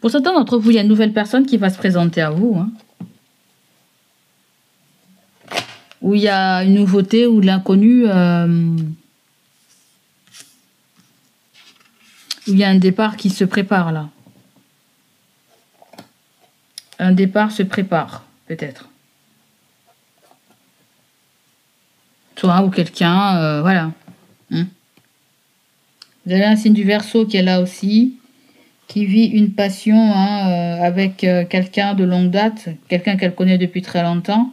pour certains d'entre vous, il y a une nouvelle personne qui va se présenter à vous. Hein. Où il y a une nouveauté ou de l'inconnu. Où il y a un départ qui se prépare là. Un départ se prépare, peut-être. Toi ou quelqu'un, voilà. Hein. Vous avez un signe du Verseau qui est là aussi. Qui vit une passion hein, avec quelqu'un de longue date, quelqu'un qu'elle connaît depuis très longtemps.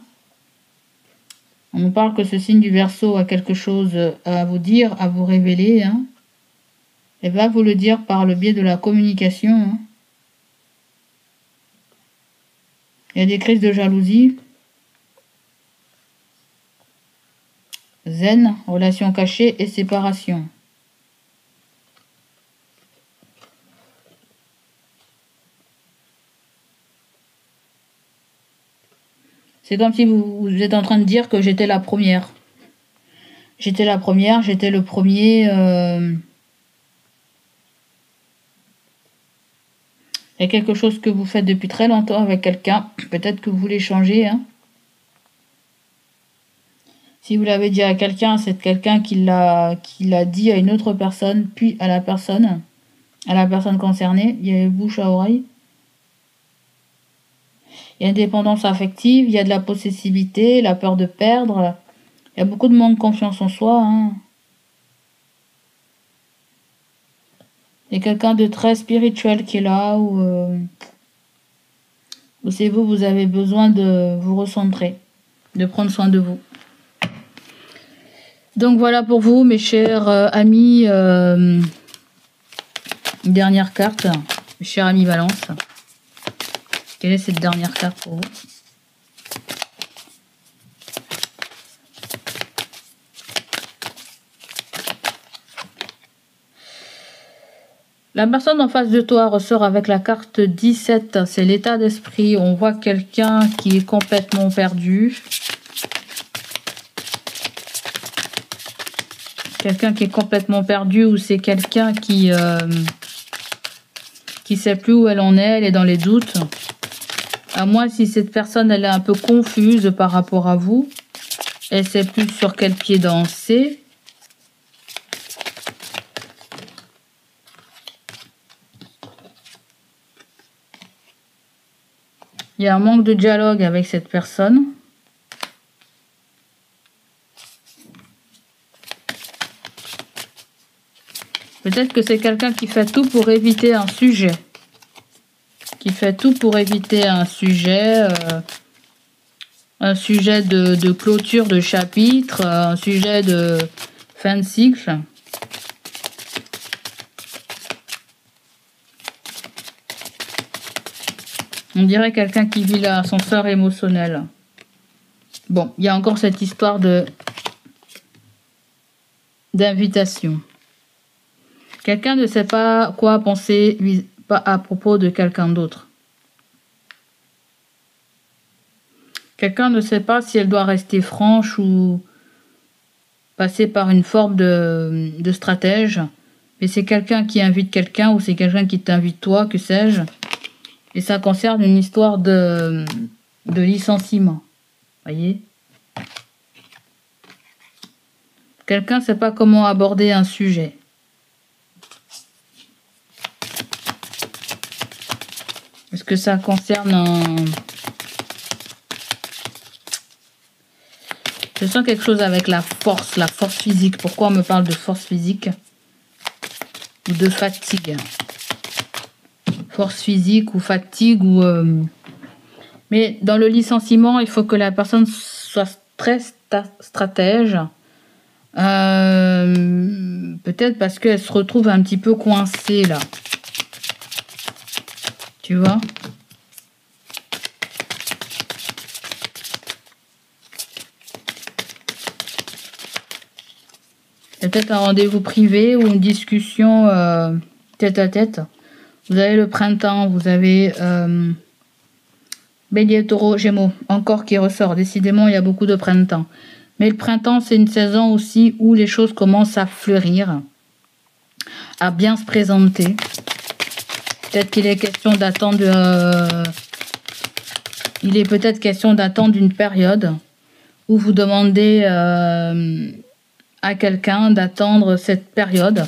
On nous parle que ce signe du Verseau a quelque chose à vous dire, à vous révéler. Hein. Elle va vous le dire par le biais de la communication. Hein. Il y a des crises de jalousie. Zen, relation cachée et séparation. C'est comme si vous êtes en train de dire que j'étais la première. J'étais la première, j'étais le premier. Il y a quelque chose que vous faites depuis très longtemps avec quelqu'un. Peut-être que vous voulez changer. Hein. Si vous l'avez dit à quelqu'un, c'est quelqu'un qui l'a dit à une autre personne, puis à la personne concernée. Il y a bouche à oreille. Il y a une dépendance affective, il y a de la possessivité, la peur de perdre. Il y a beaucoup de manque de confiance en soi. Hein. Il y a quelqu'un de très spirituel qui est là, où c'est vous avez besoin de vous recentrer, de prendre soin de vous. Donc voilà pour vous, mes chers amis. Une dernière carte, mes chers amis Balance. Quelle est cette dernière carte pour vous? La personne en face de toi ressort avec la carte 17. C'est l'état d'esprit. On voit quelqu'un qui est complètement perdu. Quelqu'un qui est complètement perdu ou c'est quelqu'un qui sait plus où elle en est. Elle est dans les doutes. À moins si cette personne elle est un peu confuse par rapport à vous. Elle sait plus sur quel pied danser. Il y a un manque de dialogue avec cette personne. Peut-être que c'est quelqu'un qui fait tout pour éviter un sujet. Qui fait tout pour éviter un sujet de clôture de chapitre, un sujet de fin de cycle. On dirait quelqu'un qui vit l'ascenseur émotionnel. Bon, il y a encore cette histoire d'invitation. Quelqu'un ne sait pas quoi penser à propos de quelqu'un d'autre. Quelqu'un ne sait pas si elle doit rester franche ou passer par une forme de stratège. Mais c'est quelqu'un qui invite quelqu'un ou c'est quelqu'un qui t'invite toi, que sais-je. Et ça concerne une histoire de licenciement. Voyez ? Quelqu'un ne sait pas comment aborder un sujet. Est-ce que ça concerne Je sens quelque chose avec la force physique. Pourquoi on me parle de force physique ou de fatigue? Force physique ou fatigue ou... Mais dans le licenciement, il faut que la personne soit très stratège. Peut-être parce qu'elle se retrouve un petit peu coincée là. Tu vois? C'est peut-être un rendez-vous privé ou une discussion tête à tête. Vous avez le printemps, vous avez Bélier, Taureau, Gémeaux, encore qui ressort. Décidément, il y a beaucoup de printemps. Mais le printemps, c'est une saison aussi où les choses commencent à fleurir, à bien se présenter. Peut-être qu'il est question d'attendre... il est peut-être question d'attendre une période où vous demandez à quelqu'un d'attendre cette période,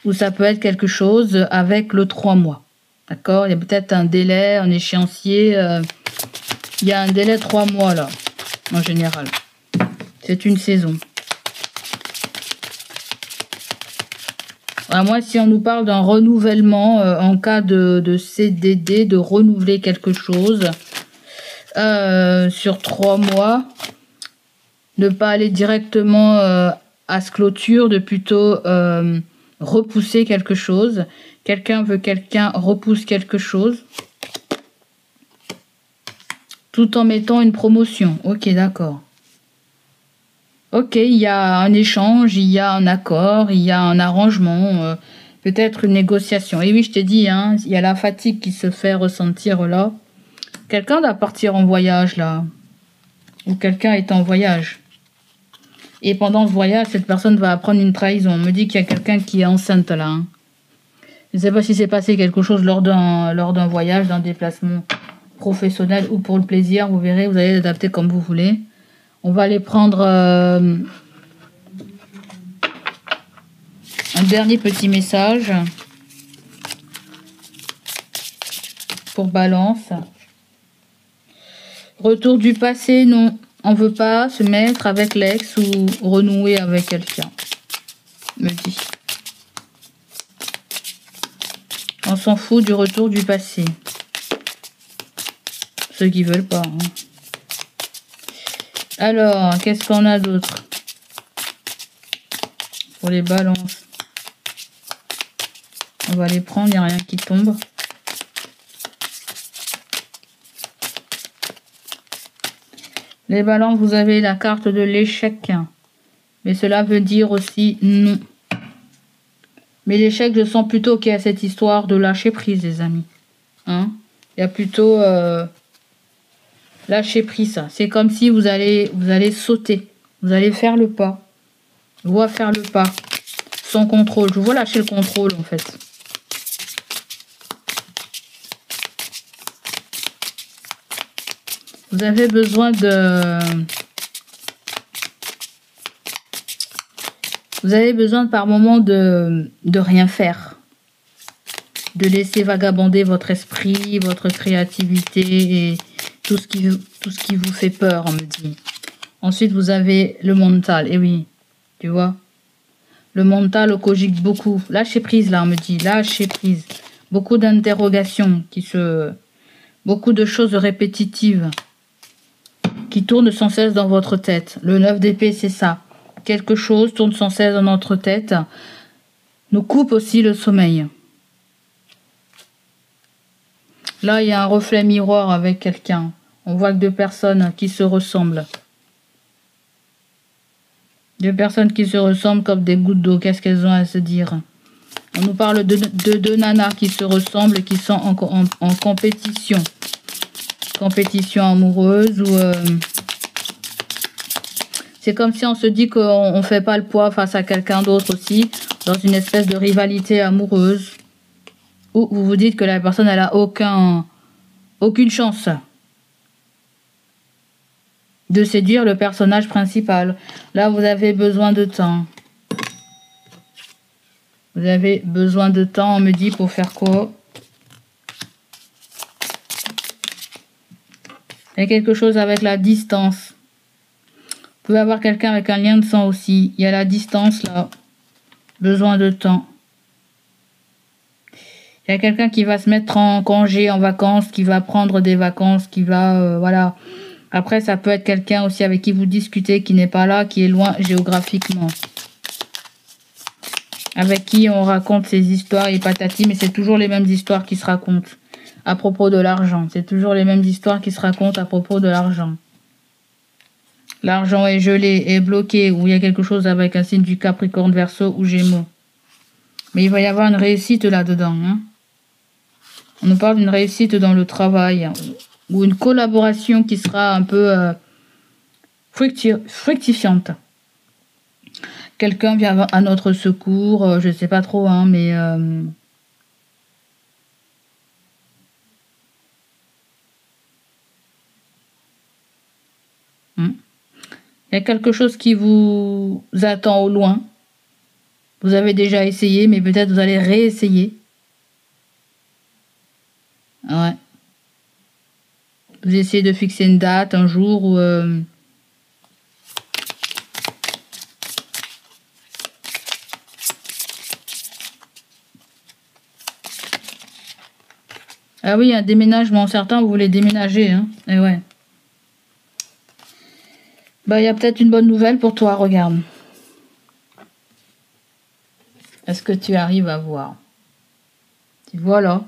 où ça peut être quelque chose avec le 3 mois. D'accord? Il y a peut-être un délai, un échéancier. Il y a un délai 3 mois là, en général. C'est une saison. Alors moi, si on nous parle d'un renouvellement en cas de CDD, de renouveler quelque chose sur 3 mois, ne pas aller directement à ce clôture, de plutôt repousser quelque chose. Quelqu'un veut quelqu'un repousse quelque chose. Tout en mettant une promotion. Ok, d'accord. Ok, il y a un échange, il y a un accord, il y a un arrangement, peut-être une négociation. Et oui, je t'ai dit, hein, il y a la fatigue qui se fait ressentir là. Quelqu'un doit partir en voyage là. Ou quelqu'un est en voyage. Et pendant ce voyage, cette personne va apprendre une trahison. On me dit qu'il y a quelqu'un qui est enceinte là. Hein. Je ne sais pas si c'est passé quelque chose lors d'un voyage, d'un déplacement professionnel ou pour le plaisir. Vous verrez, vous allez l'adapter comme vous voulez. On va aller prendre un dernier petit message pour Balance. Retour du passé, non. On ne veut pas se mettre avec l'ex ou renouer avec quelqu'un, me dit. On s'en fout du retour du passé. Ceux qui veulent pas. Hein. Alors, qu'est-ce qu'on a d'autre pour les balances? On va les prendre, il n'y a rien qui tombe. Les balances, vous avez la carte de l'échec. Mais cela veut dire aussi non. Mais l'échec, je sens plutôt qu'il y a cette histoire de lâcher prise, les amis. Hein? Il y a plutôt lâcher prise, ça. C'est comme si vous allez sauter. Vous allez faire le pas. Je vois faire le pas. Sans contrôle. Je vois lâcher le contrôle, en fait. Vous avez besoin de... Vous avez besoin par moment de rien faire. De laisser vagabonder votre esprit, votre créativité et tout ce qui vous fait peur, on me dit. Ensuite, vous avez le mental. Et oui, tu vois. Le mental cogite beaucoup. Lâchez prise, là, on me dit. Lâchez prise. Beaucoup d'interrogations beaucoup de choses répétitives qui tournent sans cesse dans votre tête. Le 9 d'épée, c'est ça. Quelque chose tourne sans cesse dans notre tête. Nous coupe aussi le sommeil. Là, il y a un reflet miroir avec quelqu'un. On voit que 2 personnes qui se ressemblent. 2 personnes qui se ressemblent comme des gouttes d'eau. Qu'est-ce qu'elles ont à se dire? On nous parle de 2 nanas qui se ressemblent et qui sont en compétition. Compétition amoureuse ou... C'est comme si on se dit qu'on ne fait pas le poids face à quelqu'un d'autre aussi, dans une espèce de rivalité amoureuse, où vous vous dites que la personne elle a aucune chance de séduire le personnage principal. Là, vous avez besoin de temps. Vous avez besoin de temps, on me dit, pour faire quoi? Il y a quelque chose avec la distance. pouvez avoir quelqu'un avec un lien de sang aussi. Il y a la distance là. Besoin de temps. Il y a quelqu'un qui va se mettre en congé, en vacances, qui va prendre des vacances, qui va... voilà. Après, ça peut être quelqu'un aussi avec qui vous discutez, qui n'est pas là, qui est loin géographiquement. Avec qui on raconte ces histoires et patati, mais c'est toujours les mêmes histoires qui se racontent à propos de l'argent. C'est toujours les mêmes histoires qui se racontent à propos de l'argent. L'argent est gelé, est bloqué, ou il y a quelque chose avec un signe du Capricorne, Verseau ou Gémeaux. Mais il va y avoir une réussite là-dedans. Hein. On nous parle d'une réussite dans le travail, ou une collaboration qui sera un peu fructifiante. Quelqu'un vient à notre secours, je ne sais pas trop, hein, mais... Il y a quelque chose qui vous attend au loin. Vous avez déjà essayé, mais peut-être vous allez réessayer. Ouais. Vous essayez de fixer une date, un jour où... Ah oui, un déménagement. Certains, vous voulez déménager. Hein. Et ouais. Bah, il y a peut-être une bonne nouvelle pour toi. Regarde. Est-ce que tu arrives à voir? Voilà.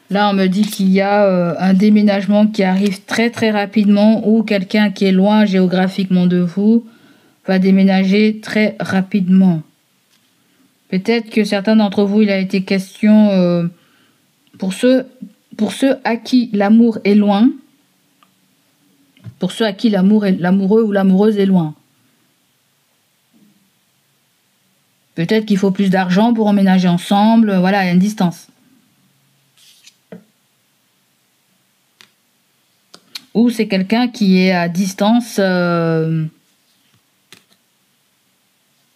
Là, on me dit qu'il y a un déménagement qui arrive très très rapidement ou quelqu'un qui est loin géographiquement de vous va déménager très rapidement. Peut-être que certains d'entre vous, il a été question pour ceux à qui l'amour est loin, pour ceux à qui l'amoureux ou l'amoureuse est loin. Peut-être qu'il faut plus d'argent pour emménager ensemble. Voilà, il y a une distance. Ou c'est quelqu'un qui est à distance,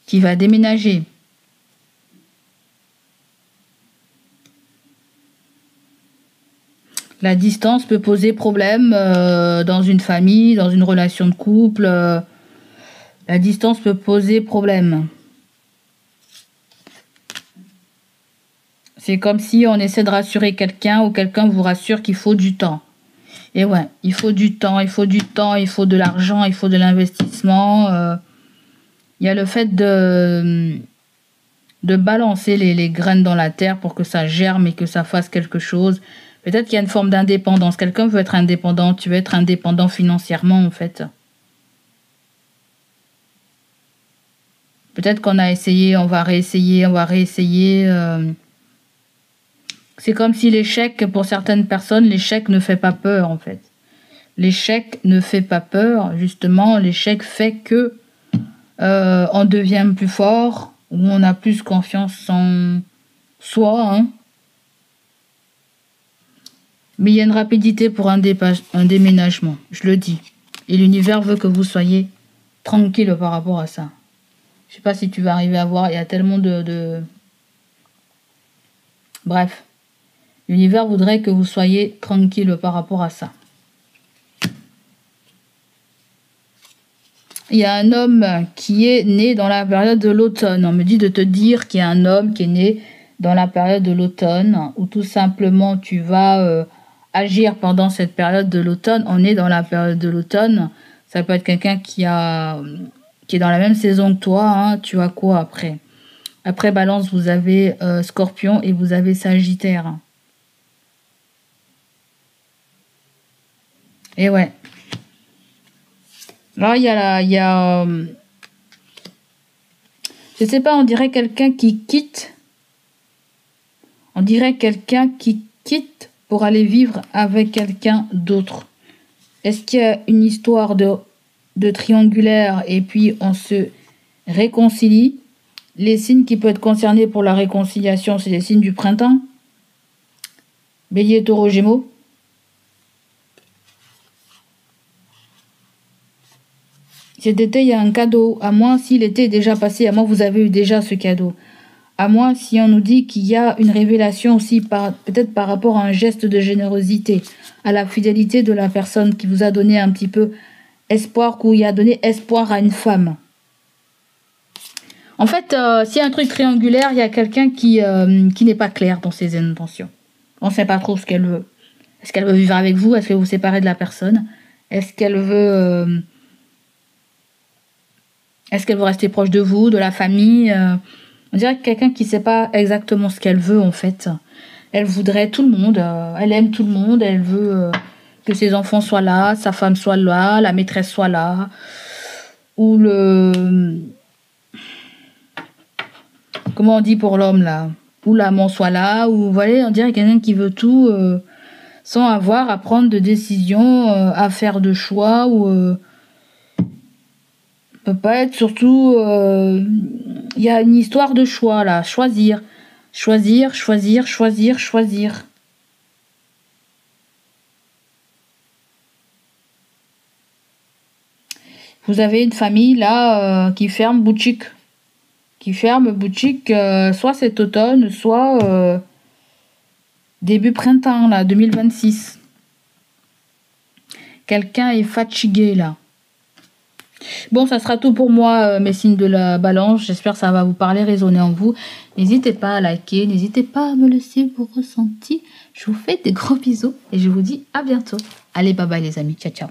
qui va déménager. La distance peut poser problème dans une famille, dans une relation de couple. La distance peut poser problème. C'est comme si on essaie de rassurer quelqu'un ou quelqu'un vous rassure qu'il faut du temps. Et ouais, il faut du temps, il faut de l'argent, il faut de l'investissement. Il y a le fait de balancer les graines dans la terre pour que ça germe et que ça fasse quelque chose. Peut-être qu'il y a une forme d'indépendance. Quelqu'un veut être indépendant, tu veux être indépendant financièrement en fait. Peut-être qu'on a essayé, on va réessayer. C'est comme si l'échec, pour certaines personnes, l'échec ne fait pas peur en fait. L'échec ne fait pas peur, justement, l'échec fait que on devient plus fort, ou on a plus confiance en soi. Hein. Mais il y a une rapidité pour un déménagement, je le dis. Et l'univers veut que vous soyez tranquille par rapport à ça. Je sais pas si tu vas arriver à voir, il y a tellement de... Bref. L'univers voudrait que vous soyez tranquille par rapport à ça. Il y a un homme qui est né dans la période de l'automne. On me dit de te dire qu'il y a un homme qui est né dans la période de l'automne, ou tout simplement tu vas agir pendant cette période de l'automne. On est dans la période de l'automne. Ça peut être quelqu'un qui est dans la même saison que toi. Hein. Tu as quoi après? Après Balance, vous avez Scorpion et vous avez Sagittaire. Et ouais. Là, il y a je sais pas, on dirait quelqu'un qui quitte. On dirait quelqu'un qui quitte pour aller vivre avec quelqu'un d'autre. Est-ce qu'il y a une histoire de triangulaire et puis on se réconcilie? Les signes qui peuvent être concernés pour la réconciliation, c'est les signes du printemps. Bélier, Taureau, Gémeaux. Cet été, il y a un cadeau. À moins si l'été est déjà passé, à moins vous avez eu déjà ce cadeau. À moins si on nous dit qu'il y a une révélation aussi, peut-être par rapport à un geste de générosité, à la fidélité de la personne qui vous a donné un petit peu espoir, qu'il a donné espoir à une femme. En fait, s'il y a un truc triangulaire, il y a quelqu'un qui n'est pas clair dans ses intentions. On ne sait pas trop ce qu'elle veut. Est-ce qu'elle veut vivre avec vous? Est-ce que vous vous séparez de la personne? Est-ce qu'elle veut rester proche de vous, de la famille? On dirait que quelqu'un qui ne sait pas exactement ce qu'elle veut, en fait. Elle voudrait tout le monde. Elle aime tout le monde. Elle veut que ses enfants soient là, sa femme soit là, la maîtresse soit là. Ou le... Comment on dit pour l'homme, là? Ou l'amant soit là. Ou voilà, on dirait quelqu'un qui veut tout sans avoir à prendre de décisions, à faire de choix. Ou peut pas être surtout... Il y a une histoire de choix, là. Choisir. Choisir, choisir, choisir, choisir. Vous avez une famille, là, qui ferme boutique. Soit cet automne, soit début printemps, là, 2026. Quelqu'un est fatigué, là. Bon, ça sera tout pour moi, mes signes de la balance. J'espère que ça va vous parler, résonner en vous. N'hésitez pas à liker, n'hésitez pas à me laisser vos ressentis. Je vous fais des gros bisous et je vous dis à bientôt. Allez, bye bye les amis, ciao ciao.